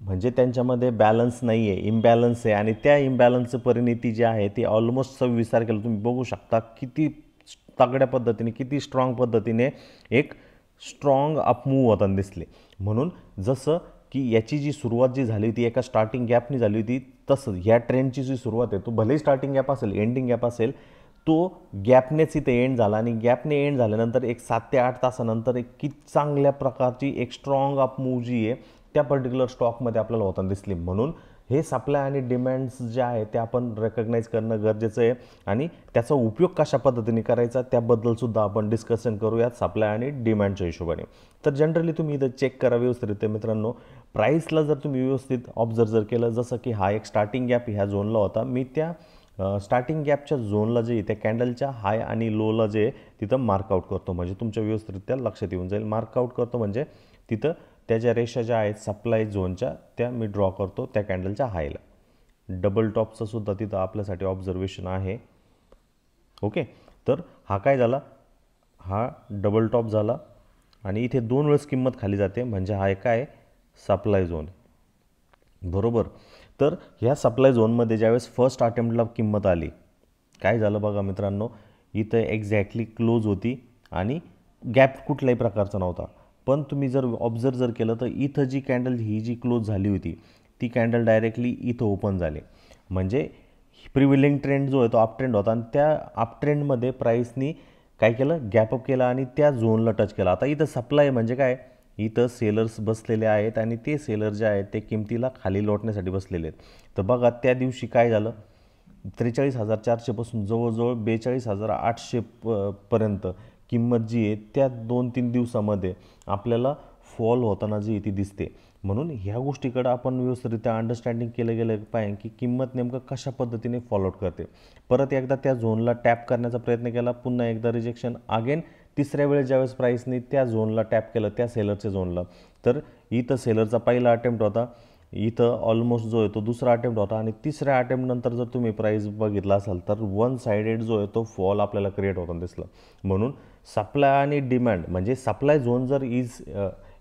म्हणजे त्यांच्यामध्ये बॅलन्स नाही आहे, इम्बॅलन्स आहे आणि त्या इम्बॅलन्सचं परिणिती जी आहे ती ऑलमोस्ट 26 तारखेला तुम्ही बघू शकता किती तगड्या पद्धतीने किती स्ट्रॉंग पद्धतीने एक स्ट्रॉंग अपमूव्ह होताना दिसले. म्हणून जसं की याची जी सुरुवात जी झाली होती एका स्टार्टिंग गॅपनी झाली होती तसं ह्या ट्रेंडची जी सुरुवात आहे तो भलेही स्टार्टिंग गॅप असेल एंडिंग गॅप असेल तो गॅपनेच इथे एंड झाला आणि गॅपने एंड झाल्यानंतर एक 7 ते 8 तासानंतर एक किती चांगल्या प्रकारची एक स्ट्रॉंग अपमूव्ह जी आहे त्या पर्टिक्युलर स्टॉकमध्ये आपल्याला होताना दिसली. म्हणून हे सप्लाय आणि डिमांड्स जे आहे ते आपण रेकग्नाईज करणं गरजेचं आहे आणि त्याचा उपयोग कशा पद्धतीने करायचा त्याबद्दलसुद्धा आपण डिस्कशन करूयात सप्लाय आणि डिमांडच्या हिशोबाने. तर जनरली तुम्ही इथं चेक करा व्यवस्थित मित्रांनो, प्राईसला जर तुम्ही व्यवस्थित ऑब्झर्व जर केलं जसं की हा एक स्टार्टिंग गॅप ह्या झोनला होता, मी त्या स्टार्टिंग गॅपच्या झोनला जे त्या कॅन्डलच्या हाय आणि लोला जे तिथं मार्कआउट करतो, म्हणजे तुमच्या व्यवस्थितरित्या लक्षात येऊन जाईल. मार्कआउट करतो म्हणजे तिथं त्या ज्या रेषा ज्या आहेत सप्लाय झोनच्या त्या मी ड्रॉ करतो त्या कॅन्डलच्या हायला. डबल टॉपचं सुद्धा तिथं आपल्यासाठी ऑब्झर्वेशन आहे. ओके, तर हा काय झाला, हा डबल टॉप झाला आणि इथे 2 वेळेस किंमत खाली जाते म्हणजे हा एक काय सप्लाय झोन बरोबर. तर ह्या सप्लाय झोनमध्ये ज्यावेळेस फर्स्ट अटेम्प्टला किंमत आली काय झालं बघा मित्रांनो, इथं एक्झॅक्टली क्लोज होती आणि गॅप कुठल्याही प्रकारचा नव्हता. पण तुम्ही जर ऑब्झर्व जर केलं तर इथं जी कॅन्डल ही जी क्लोज झाली होती ती कॅन्डल डायरेक्टली इथं ओपन झाली. म्हणजे प्रिव्हिलिंग ट्रेंड जो आहे तो अप ट्रेंड होता आणि त्या अप ट्रेंडमध्ये प्राईसनी काय केलं गॅपअप केला आणि त्या झोनला टच केला. आता इथं सप्लाय म्हणजे काय, इथं सेलर्स बसलेले आहेत आणि ते सेलर जे आहेत ते किमतीला खाली लोटण्यासाठी बसलेले आहेत. तर बघा त्या दिवशी काय झालं, 43,400 पासून जवळजवळ 42,800 पर्यंत किंमत जी आहे त्या 2-3 दिवसामध्ये आपल्याला फॉल होताना जी ती दिसते. म्हणून ह्या गोष्टीकडे आपण व्यवस्थितरित्या अंडरस्टँडिंग केलं गेलं पाहिजे की किंमत नेमकं कशा पद्धतीने फॉलोआउट करते. परत एकदा त्या झोनला टॅप करण्याचा प्रयत्न केला, पुन्हा एकदा रिजेक्शन, अगेन तिसऱ्या वेळेस ज्यावेळेस प्राईसने त्या झोनला टॅप केलं त्या सेलरच्या झोनला, तर इथं सेलरचा पहिला अटेम्प्ट होता, इथं ऑलमोस्ट जो आहे तो दुसरा अटेम्प्ट होता आणि तिसऱ्या अटेम्प्टनंतर जर तुम्ही प्राईस बघितला असाल तर 1 साइडेड जो आहे तो फॉल आपल्याला क्रिएट होताना दिसला. म्हणून सप्लाय आणि डिमांड म्हणजे सप्लाय झोन जर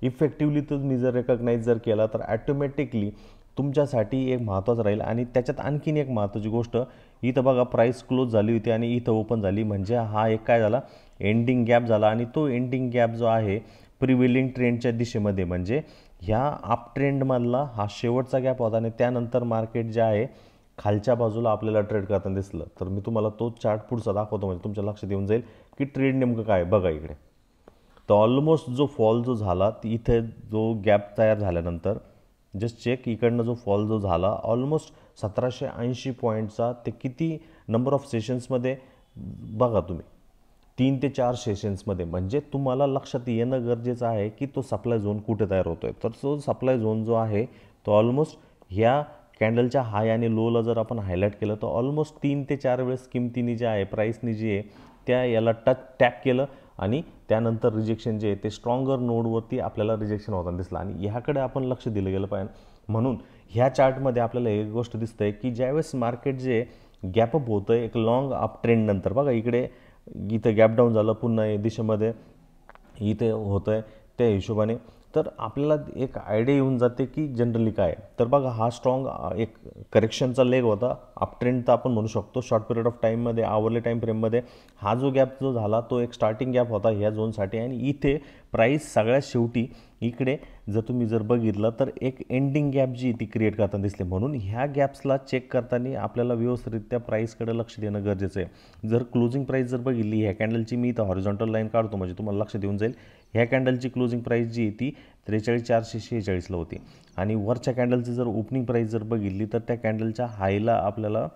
इफेक्टिवली तुम्ही जर रेकग्नाईज जर केला तर ॲटोमॅटिकली तुमच्यासाठी एक महत्त्वाचं राहील. आणि त्याच्यात आणखीन एक महत्त्वाची गोष्ट, इथं बघा प्राईस क्लोज झाली होती आणि इथं ओपन झाली म्हणजे हा एक काय झाला एंडिंग गॅप झाला आणि तो एंडिंग गॅप जो आहे प्रिव्हिलिंग ट्रेंडच्या दिशेमध्ये म्हणजे ह्या अप ट्रेंडमधला हा शेवटचा गॅप होता आणि त्यानंतर मार्केट जे आहे खालच्या बाजूला आपल्याला ट्रेड करताना दिसलं. तर मी तुम्हाला तो चार्ट पुढचा दाखवतो म्हणजे तुमच्या लक्षात येऊन जाईल की ट्रेड नेमकं काय. बघा इकडे तर ऑलमोस्ट जो फॉल जो झाला ती इथे जो गॅप तयार झाल्यानंतर जस्ट चेक इकडनं जो फॉल जो झाला ऑलमोस्ट 1780 पॉईंटचा, ते किती नंबर ऑफ सेशन्समध्ये बघा तुम्ही, 3 ते 4 सेशन्समध्ये. म्हणजे तुम्हाला लक्षात येणं गरजेचं आहे की तो सप्लाय झोन कुठे तयार होतो आहे. तर तो सप्लाय झोन जो आहे तो ऑलमोस्ट ह्या कॅन्डलच्या हाय आणि लोला जर आपण हायलाईट केलं तर ऑलमोस्ट 3 ते 4 वेळेस किमतीने जे आहे, प्राईसनी जे आहे त्या याला टॅप केलं आणि त्यानंतर रिजेक्शन जे आहे ते स्ट्रॉंगर नोडवरती आपल्याला रिजेक्शन होताना दिसलं आणि ह्याकडे आपण लक्ष दिलं गेलं पाहिजे. म्हणून ह्या चार्टमध्ये आपल्याला एक गोष्ट दिसतं आहे की ज्यावेळेस मार्केट जे गॅपअप होतं आहे एक लॉंग अप ट्रेंड नंतर, बघा इकडे इथं गॅप डाऊन झालं, पुन्हा दिशेमध्ये इथे होतं आहे, त्या हिशोबाने तर आपल्याला एक आयडिया येऊन जाते की जनरली काय. तर बघा हा स्ट्रॉंग एक करेक्शनचा लेग होता, अप ट्रेंड तर आपण म्हणू शकतो शॉर्ट पिरियड ऑफ टाईममध्ये, आवरले टाईम फ्रेममध्ये. हा जो गॅप जो झाला तो एक स्टार्टिंग गॅप होता ह्या झोनसाठी आणि इथे प्राईस सगळ्यात शेवटी इकडे जर तुम्ही बघितलं तर एक एंडिंग गॅप जी ती क्रिएट करताना दिसली. म्हणून ह्या गॅप्सला चेक करताना आपल्याला व्यवस्थितरित्या प्राईसकडे लक्ष देणं गरजेचं आहे. जर क्लोजिंग प्राईस जर बघितली ह्या कॅन्डलची, मी इथं हॉरिझॉन्टल लाईन काढतो म्हणजे तुम्हाला लक्षात येऊन जाईल. ह्या कॅन्डलची क्लोजिंग प्राईस जी आहे ती 43,446ला होती आणि वरच्या कॅन्डलची जर ओपनिंग प्राईस जर बघितली तर त्या कॅन्डलच्या हायला आपल्याला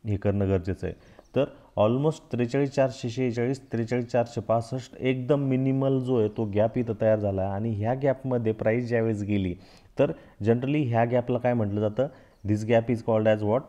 हे करणं गरजेचं आहे. तर ऑलमोस्ट 43,446, 43,465 एकदम मिनिमल जो आहे तो गॅप इथं तयार झाला आहे आणि ह्या गॅपमध्ये प्राईस ज्यावेळेस गेली तर जनरली ह्या गॅपला काय म्हटलं जातं, this gap is called as what,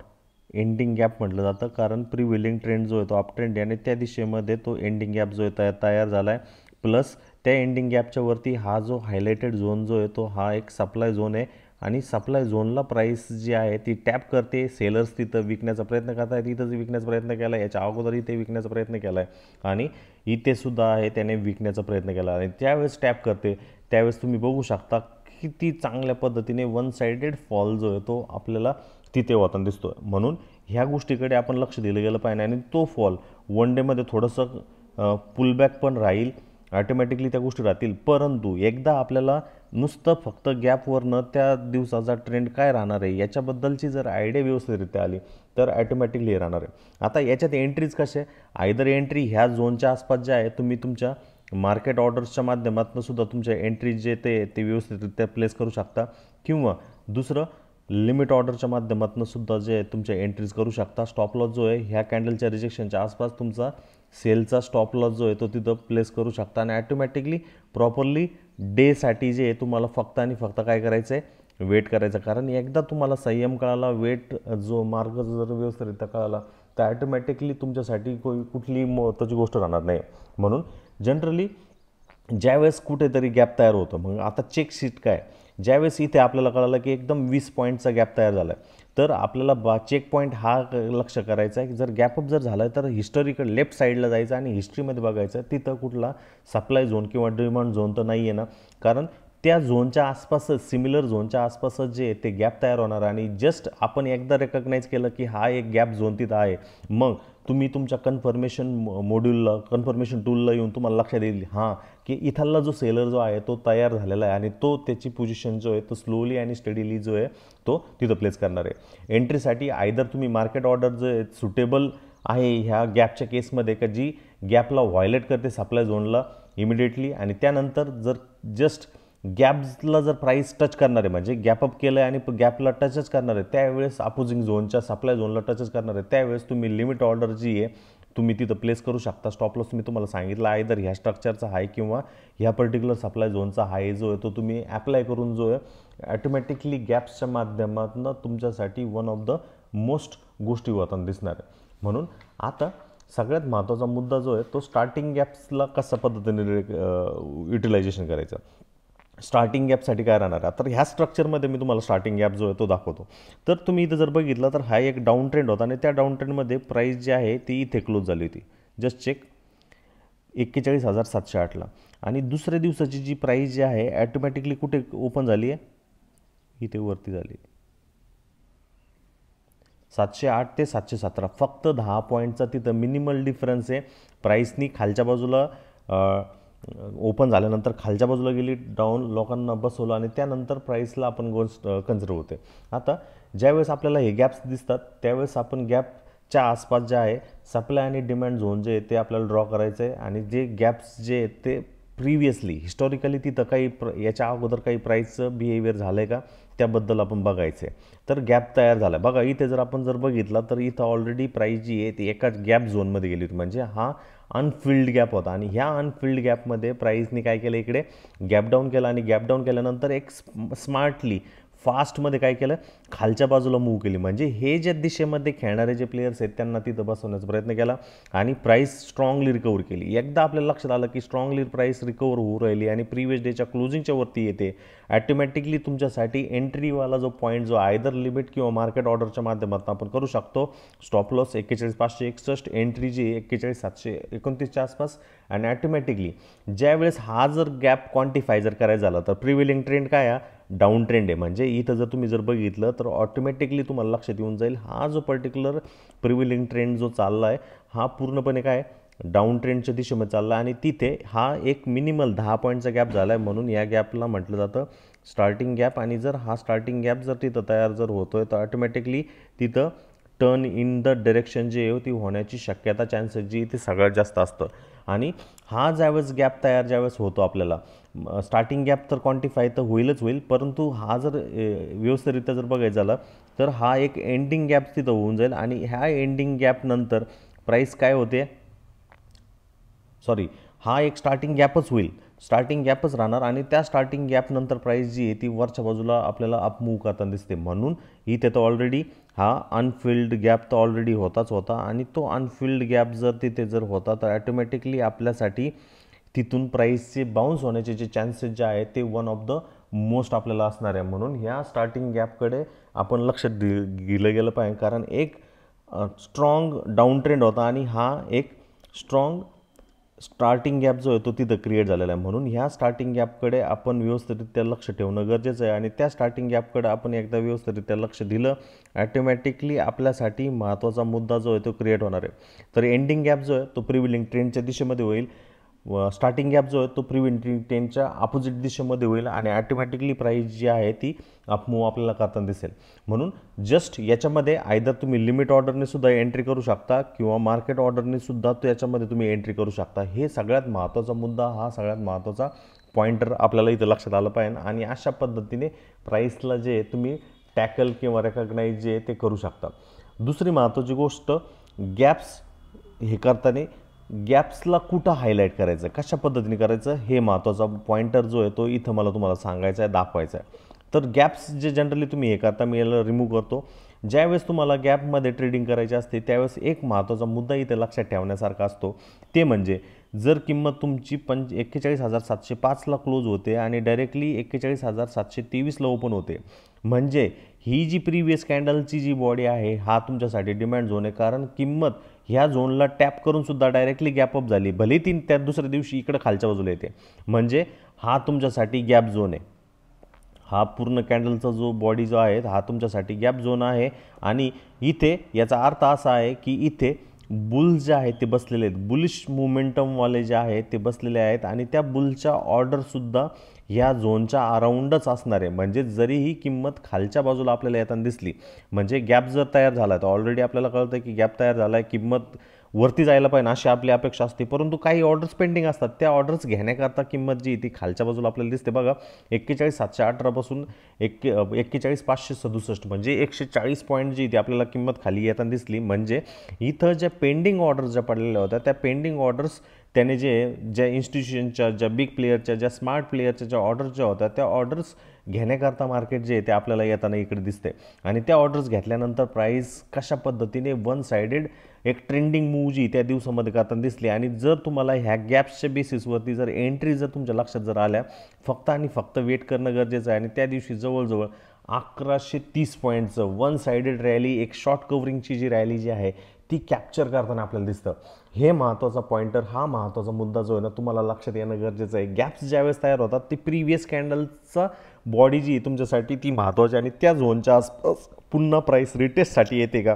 एंडिंग गॅप म्हटलं जातं. कारण प्रिव्हिलिंग ट्रेंड जो आहे तो अप ट्रेंड आणि त्या दिशेमध्ये तो एंडिंग गॅप जो आहे तयार झाला आहे. प्लस त्या एंडिंग गॅपच्या वरती हा जो हायलाइटेड झोन जो आहे तो हा एक सप्लाय झोन आहे आणि सप्लाय झोनला प्राईस जी आहे ती टॅप करते. सेलर्स तिथं विकण्याचा प्रयत्न करत आहेत, इथंच विकण्याचा प्रयत्न केला आहे, याच्या अगोदर इथे विकण्याचा प्रयत्न केला आहे आणि इथेसुद्धा आहे त्याने विकण्याचा प्रयत्न केला आणि त्यावेळेस टॅप करते. त्यावेळेस तुम्ही बघू शकता किती चांगल्या पद्धतीने वन साइडेड फॉल जो आहे तो आपल्याला तिथे होताना दिसतो. म्हणून ह्या गोष्टीकडे आपण लक्ष दिलं गेलं पाहिजे आणि तो फॉल वन डेमध्ये थोडंसं पुलबॅक पण राहील, ऑटोमॅटिकली त्या गोष्टी राहतील. परंतु एकदा आपल्याला नुसतं फक्त गॅपवरनं त्या दिवसाचा ट्रेंड काय राहणार आहे याच्याबद्दलची जर आयडिया व्यवस्थितरित्या आली तर ऑटोमॅटिकली हे राहणार आहे. आता याच्यात एंट्रीज कसे, आयदर एंट्री ह्या झोनच्या आसपास ज्या आहे तुम्ही तुमच्या मार्केट ऑर्डर्सच्या माध्यमातून सुद्धा तुमच्या एंट्रीज जे ते व्यवस्थितरित्या प्लेस करू शकता किंवा दुसरं लिमिट ऑर्डरच्या माध्यमातून सुद्धा जे तुमच्या एंट्रीज करू शकता. स्टॉप लॉस जो आहे ह्या कॅन्डलच्या रिजेक्शनच्या आसपास तुमचा सेलचा स्टॉप लॉस जो आहे तो तिथं प्लेस करू शकता आणि ॲटोमॅटिकली प्रॉपरली डेसाठी जे आहे तुम्हाला फक्त आणि फक्त काय करायचं आहे, वेट करायचं. कारण एकदा तुम्हाला संयम कळाला, वेट जो मार्ग जर व्यवस्थितरित्या कळाला तर ॲटोमॅटिकली तुमच्यासाठी कुठलीही महत्त्वाची गोष्ट राहणार नाही. म्हणून जनरली ज्यावेळेस कुठेतरी गॅप तयार होतं, मग आता चेक शीट काय, ज्यावेळेस इथे आपल्याला कळालं की एकदम 20 पॉईंटचा गॅप तयार झाला आहे तर आपल्याला चेक पॉईंट हा लक्ष करायचा आहे की जर गॅपअप जर झाला आहे तर हिस्टॉरिकल लेफ्ट साईडला जायचं आणि हिस्ट्रीमध्ये बघायचं तिथं कुठला सप्लाय झोन किंवा डिमांड झोन तर नाही आहे ना. कारण त्या झोनच्या आसपासच, सिमिलर झोनच्या आसपासच जे ते गॅप तयार होणार आणि जस्ट आपण एकदा रेकग्नाईज केलं की हा एक गॅप झोन तिथं आहे, मग तुम्ही तुमच्या कन्फर्मेशन मॉड्यूलला, कन्फर्मेशन टूलला येऊन तुम्हाला लक्षात येईल हां की इथला जो सेलर जो आहे तो तयार झालेला आहे आणि तो त्याची पोझिशन जो आहे तो स्लोली आणि स्टडीली जो आहे तो तिथं प्लेस करणार आहे. एंट्रीसाठी आयदर तुम्ही मार्केट ऑर्डर जो आहे सुटेबल आहे ह्या गॅपच्या केसमध्ये का जी गॅपला व्हायलेट करते सप्लाय झोनला इमिडिएटली आणि त्यानंतर जर जस्ट गॅपला जर प्राईस टच करणार आहे म्हणजे गॅपअप केलं आहे आणि गॅपला टचच करणार आहे त्यावेळेस अपोजिंग झोनच्या सप्लाय झोनला टचच करणार आहे त्यावेळेस तुम्ही लिमिट ऑर्डर जी आहे तुम्ही तिथं प्लेस करू शकता. स्टॉप लॉस तुम्ही तुम्हाला सांगितलं आयदर ह्या स्ट्रक्चरचा हाय किंवा ह्या पर्टिक्युलर सप्लाय झोनचा हाय जो आहे तो तुम्ही ॲप्लाय करून जो आहे ॲटोमॅटिकली गॅप्सच्या माध्यमातून तुमच्यासाठी वन ऑफ द मोस्ट गोष्टी होताना दिसणार आहे. म्हणून आता सगळ्यात महत्त्वाचा मुद्दा जो आहे तो स्टार्टिंग गॅप्सला कशा पद्धतीने युटिलायझेशन करायचं. स्टार्टिंग गॅपसाठी काय राहणार आहे, तर ह्या स्ट्रक्चरमध्ये मी तुम्हाला स्टार्टिंग गॅप जो आहे तो दाखवतो. तर तुम्ही इथं जर बघितलं तर हा एक डाऊन ट्रेंड होता आणि त्या डाऊन ट्रेंडमध्ये प्राईस जी आहे ती इथे क्लोज झाली होती, जस्ट चेक 41,708ला आणि दुसऱ्या दिवसाची जी प्राईस जी आहे ॲटोमॅटिकली कुठे ओपन झाली आहे, इथे वरती झाली 708 ते 717, फक्त 10 पॉईंटचा तिथं मिनिमल डिफरन्स आहे. प्राईसनी खालच्या बाजूला ओपन झाल्यानंतर खालच्या बाजूला गेली, डाऊन लोकांना बसवलं आणि त्यानंतर प्राईसला आपण गोष्ट कन्सिडर होते. आता ज्यावेळेस आपल्याला हे गॅप्स दिसतात त्यावेळेस आपण गॅपच्या आसपास जे आहे सप्लाय आणि डिमांड झोन जे आहे ते आपल्याला ड्रॉ करायचं आहे आणि जे गॅप्स जे आहेत ते प्रिव्हियसली हिस्टॉरिकली तिथं काही याच्या अगोदर काही प्राईसचं बिहेवियर झालं आहे का त्याबद्दल आपण बघायचं आहे. तर गॅप तयार झाला बघा इथे जर आपण जर बघितलं तर इथं ऑलरेडी प्राईस जी आहे ती एकाच गॅप झोनमध्ये गेली होती, म्हणजे हा अनफिल्ड गॅप होता आणि ह्या अनफिल्ड गॅपमध्ये प्राईसने काय केलं इकडे गॅप डाऊन केला आणि गॅप डाऊन केल्यानंतर एक स्मार्टली फास्टमध्ये काय केलं खालच्या बाजूला मूव्ह केली, म्हणजे हे ज्या दिशेमध्ये खेळणारे जे प्लेयर्स आहेत त्यांना तिथं बसवण्याचा प्रयत्न केला आणि प्राईस स्ट्रॉंगली रिकवर केली. एकदा आपल्याला लक्षात आलं की स्ट्रॉंगली प्राईस रिकवर होऊ राहिली आणि प्रिव्हियस डेच्या क्लोजिंगच्या वरती येते, ॲटोमॅटिकली तुमच्यासाठी एंट्रीवाला जो पॉईंट जो आयदर लिमिट किंवा मार्केट ऑर्डरच्या माध्यमातून आपण करू शकतो. स्टॉप लॉस 41,561, एंट्री जी 41,729च्या आसपास आणि ॲटोमॅटिकली ज्यावेळेस हा जर गॅप क्वांटिफाय जर करायचा झाला तर प्रिव्हेलिंग ट्रेंड काय आहे डाऊन ट्रेंड आहे, म्हणजे इथं जर तुम्ही जर बघितलं तर ऑटोमॅटिकली तुम्हाला लक्षात येऊन जाईल हा जो पर्टिक्युलर प्रिव्हेलिंग ट्रेंड जो चालला आहे हा पूर्णपणे काय डाऊन ट्रेंडच्या दिशेमध्ये चालला आणि तिथे हा एक मिनिमल 10 पॉईंटचा गॅप झाला आहे, म्हणून या गॅपला म्हटलं जातं स्टार्टिंग गॅप. आणि जर हा स्टार्टिंग गॅप जर तिथं तयार जर होतोय तर ऑटोमॅटिकली तिथं टर्न इन द डायरेक्शन जी आहे ती होण्याची शक्यता चान्सेस जी ते सगळ्यात जास्त असतं. आणि हा ज्यावेळेस गॅप तयार ज्यावेळेस होतो आपल्याला स्टार्टिंग गॅप तर क्वांटिफाय तर होईलच होईल, परंतु हा जर व्यवस्थितरित्या जर बघायचं झालं तर हा एक एंडिंग गॅप तिथं होऊन जाईल आणि ह्या एंडिंग गॅप नंतर प्राईस काय होते हा एक स्टार्टिंग गॅपच होईल, स्टार्टिंग गॅपच राहणार आणि त्या स्टार्टिंग गॅपनंतर प्राईस जी आहे ती वरच्या बाजूला आपल्याला अप मूव्ह करताना दिसते. म्हणून इथे तर ऑलरेडी हा अनफिल्ड गॅप तर ऑलरेडी होताच होता आणि तो अनफिल्ड गॅप जर तिथे जर होता तर ॲटोमॅटिकली आपल्यासाठी तिथून प्राईसचे बाउन्स होण्याचे जे चान्सेस जे आहेत ते वन ऑफ द मोस्ट आपल्याला असणार आहे. म्हणून ह्या स्टार्टिंग गॅपकडे आपण लक्ष दिलं गेलं पाहिजे, कारण एक स्ट्रॉंग डाऊन ट्रेंड होता आणि हा एक स्ट्रॉंग स्टार्टिंग गॅप जो आहे तो तिथं क्रिएट झालेला आहे. म्हणून ह्या स्टार्टिंग गॅपकडे आपण व्यवस्थितरित्या लक्ष ठेवणं गरजेचं आहे आणि त्या स्टार्टिंग गॅपकडे आपण एकदा व्यवस्थितरित्या लक्ष दिलं ॲटोमॅटिकली आपल्यासाठी महत्त्वाचा मुद्दा जो आहे तो क्रिएट होणार आहे. तर एंडिंग गॅप जो आहे तो प्रिव्हेलिंग ट्रेंडच्या दिशेमध्ये होईल, स्टार्टिंग गॅप जो आहे तो प्रिव्हेलिंग ट्रेंडच्या अपोजिट दिशेमध्ये होईल आणि ॲटोमॅटिकली प्राईस जी आहे ती अपमूव्ह आपल्याला करताना दिसेल. म्हणून जस्ट याच्यामध्ये आयदर तुम्ही लिमिट ऑर्डरने सुद्धा एंट्री करू शकता किंवा मार्केट ऑर्डरने सुद्धा तो याच्यामध्ये तुम्ही एंट्री करू शकता. हे सगळ्यात महत्त्वाचा मुद्दा, हा सगळ्यात महत्त्वाचा पॉईंटर आपल्याला इथं लक्षात आलं पाहिजे आणि अशा पद्धतीने प्राईसला जे तुम्ही टॅकल किंवा रेकग्नाईज जे ते करू शकता. दुसरी महत्त्वाची गोष्ट गॅप्स हे करताना गॅप्सला कुठं हायलाईट करायचं, कशा पद्धतीने करायचं हे महत्त्वाचा पॉईंटर जो आहे तो इथं मला तुम्हाला सांगायचा आहे, दाखवायचा आहे. तर गॅप्स जे जनरली तुम्ही हे करता मी याला रिमूव्ह करतो. ज्यावेळेस तुम्हाला गॅपमध्ये ट्रेडिंग करायची असते त्यावेळेस एक महत्त्वाचा मुद्दा इथे लक्षात ठेवण्यासारखा असतो, ते म्हणजे जर किंमत तुमची 41,705ला क्लोज होते आणि डायरेक्टली 41,723ला ओपन होते, म्हणजे ही जी प्रिव्हियस कॅन्डलची जी बॉडी आहे हा तुमच्यासाठी डिमांड झोन आहे, कारण किंमत ह्या झोनला टॅप करून सुद्धा डायरेक्टली गॅप अप झाली, भले ती त्या दुसऱ्या दिवशी इकडे खालच्या बाजूला येते, म्हणजे हा तुमच्यासाठी गॅप झोन आहे. हा पूर्ण कॅन्डलचा जो बॉडी जो आहे हा तुमच्यासाठी गॅप झोन आहे आणि इथे याचा अर्थ असा आहे की इथे बुल्स जे आहेत ते बसलेले आहेत, बुलिश मोमेंटमवाले जे आहेत ते बसलेले आहेत आणि त्या बुलच्या ऑर्डरसुद्धा ह्या झोनच्या अराउंडच असणार आहे. म्हणजे जरी ही किंमत खालच्या बाजूला आपल्याला येताना दिसली, म्हणजे गॅप जर तयार झाला तर ऑलरेडी आपल्याला कळतं की गॅप तयार झाला आहे, किंमत वरती जायला पाहिजे अशी आपली अपेक्षा असते, परंतु काही ऑर्डर्स पेंडिंग असतात, त्या ऑर्डर्स घेण्याकरता किंमत जी ती खालच्या बाजूला आपल्याला दिसते बघा 41,718 पासून 41,567 म्हणजे 140 पॉईंट जी ती आपल्याला किंमत खाली येताना दिसली. म्हणजे इथं ज्या पेंडिंग ऑर्डर्स ज्या पडलेल्या होत्या त्या पेंडिंग ऑर्डर्स त्याने ज्या इन्स्टिट्यूशनच्या, ज्या बिग प्लेयरच्या, ज्या स्मार्ट प्लेयरच्या ज्या ऑर्डर्स ज्या होत्या त्या ऑर्डर्स घेण्याकरता मार्केट जे आहे ते आपल्याला येताना इकडे दिसते आणि त्या ऑर्डर्स घेतल्यानंतर प्राईस कशा पद्धतीने वन साइडेड एक ट्रेंडिंग मूव जी त्या दिवसामध्ये करताना दिसली. आणि जर तुम्हाला ह्या गॅप्सच्या बेसिसवरती जर एंट्री जर तुमच्या लक्षात जर आल्या, फक्त आणि फक्त वेट करणं गरजेचं आहे. आणि त्या दिवशी जवळजवळ 1130 पॉईंटचं वन साइडेड रॅली, एक शॉर्ट कव्हरिंगची जी रॅली जी आहे ती कॅप्चर करताना आपल्याला दिसतं. हे महत्त्वाचा पॉईंटर, हा महत्त्वाचा मुद्दा जो आहे ना तुम्हाला लक्षात येणं गरजेचं आहे. गॅप्स ज्यावेळेस तयार होतात ती प्रिव्हियस कॅन्डलचा बॉडी जी तुमच्यासाठी ती महत्त्वाची आणि त्या झोनच्या आसपास पुन्हा प्राईस रिटेस्टसाठी येते का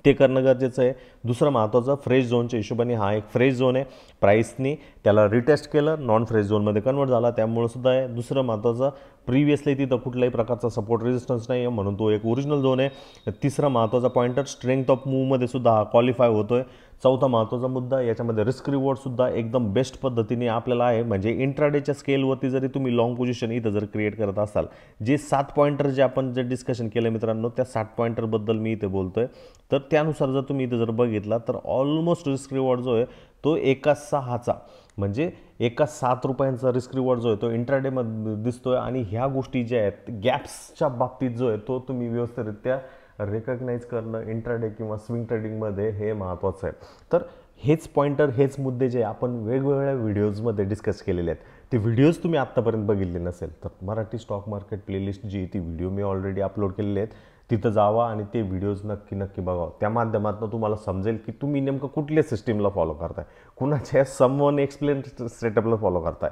ते करणं गरजेचं आहे. दुसरं महत्त्वाचं फ्रेश झोनच्या हिशोबाने हा एक फ्रेश झोन आहे, प्राईसने त्याला रिटेस्ट केलं, नॉन फ्रेश झोनमध्ये कन्वर्ट झाला त्यामुळे सुद्धा आहे. दुसरं महत्त्वाचं प्रिव्हियसली तिथं कुठल्याही प्रकारचा सपोर्ट रेजिस्टन्स नाही आहे, म्हणून तो एक ओरिजिनल झोन आहे. तिसरा महत्त्वाचा पॉईंटर, स्ट्रेंथ ऑफ मूवमध्ये सुद्धा हा क्वालिफाय होतोय. चौथा महत्त्वाचा मुद्दा, याच्यामध्ये रिस्क रिवॉर्डसुद्धा एकदम बेस्ट पद्धतीने आपल्याला आहे. म्हणजे इंट्राडेच्या स्केलवरती जरी तुम्ही लॉंग पोझिशन इथं जर क्रिएट करत असाल, जे 7 पॉईंटर जे आपण जे डिस्कशन केलं मित्रांनो, त्या 7 पॉईंटरबद्दल मी इथे बोलतोय. तर त्यानुसार जर तुम्ही इथं जर बघितला तर ऑलमोस्ट रिस्क रिवॉर्ड जो आहे तो एका 6चा, म्हणजे एका 7 रुपयांचा रिस्क रिवॉर्ड जो आहे तो इंट्राडेमध्ये दिसतोय. आणि ह्या गोष्टी ज्या आहेत गॅप्सच्या बाबतीत जो आहे तो तुम्ही व्यवस्थितरित्या रेकग्नाइज करणं इंट्राडे किंवा स्विंग ट्रेडिंगमध्ये हे महत्त्वाचं आहे. तर हेच पॉईंटर, हेच मुद्दे जे आपण वेगवेगळ्या व्हिडिओजमध्ये डिस्कस केलेले आहेत, ते व्हिडिओज तुम्ही आत्तापर्यंत बघितले नसेल तर मराठी स्टॉक मार्केट प्लेलिस्ट जी ती व्हिडिओ मी ऑलरेडी अपलोड केलेले आहेत, तिथं जावा आणि ते व्हिडिओज नक्की बघा. त्या माध्यमातून तुम्हाला समजेल की तुम्ही नेमकं कुठल्या सिस्टीमला फॉलो करताय, कुणाच्या समवन एक्सप्लेन सेटअपला फॉलो करताय.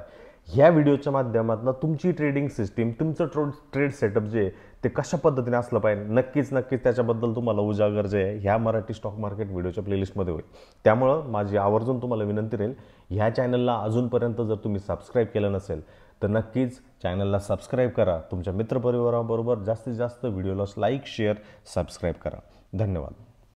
ह्या व्हिडिओच्या माध्यमातून तुमची ट्रेडिंग सिस्टीम, तुमचं ट्रेड सेटअप जे आहे ते कशा पद्धतीने असलं पाहिजे, नक्कीच त्याच्याबद्दल तुम्हाला उजागर जे आहे ह्या मराठी स्टॉक मार्केट व्हिडिओच्या प्लेलिस्टमध्ये होईल. त्यामुळं माझी आवर्जून तुम्हाला विनंती राहील, ह्या चॅनलला अजूनपर्यंत जर तुम्ही सबस्क्राईब केलं नसेल तर नक्कीच चॅनलला सबस्क्राईब करा. तुमच्या मित्रपरिवाराबरोबर जास्तीत जास्त व्हिडिओला लाईक, शेअर, सबस्क्राईब करा. धन्यवाद.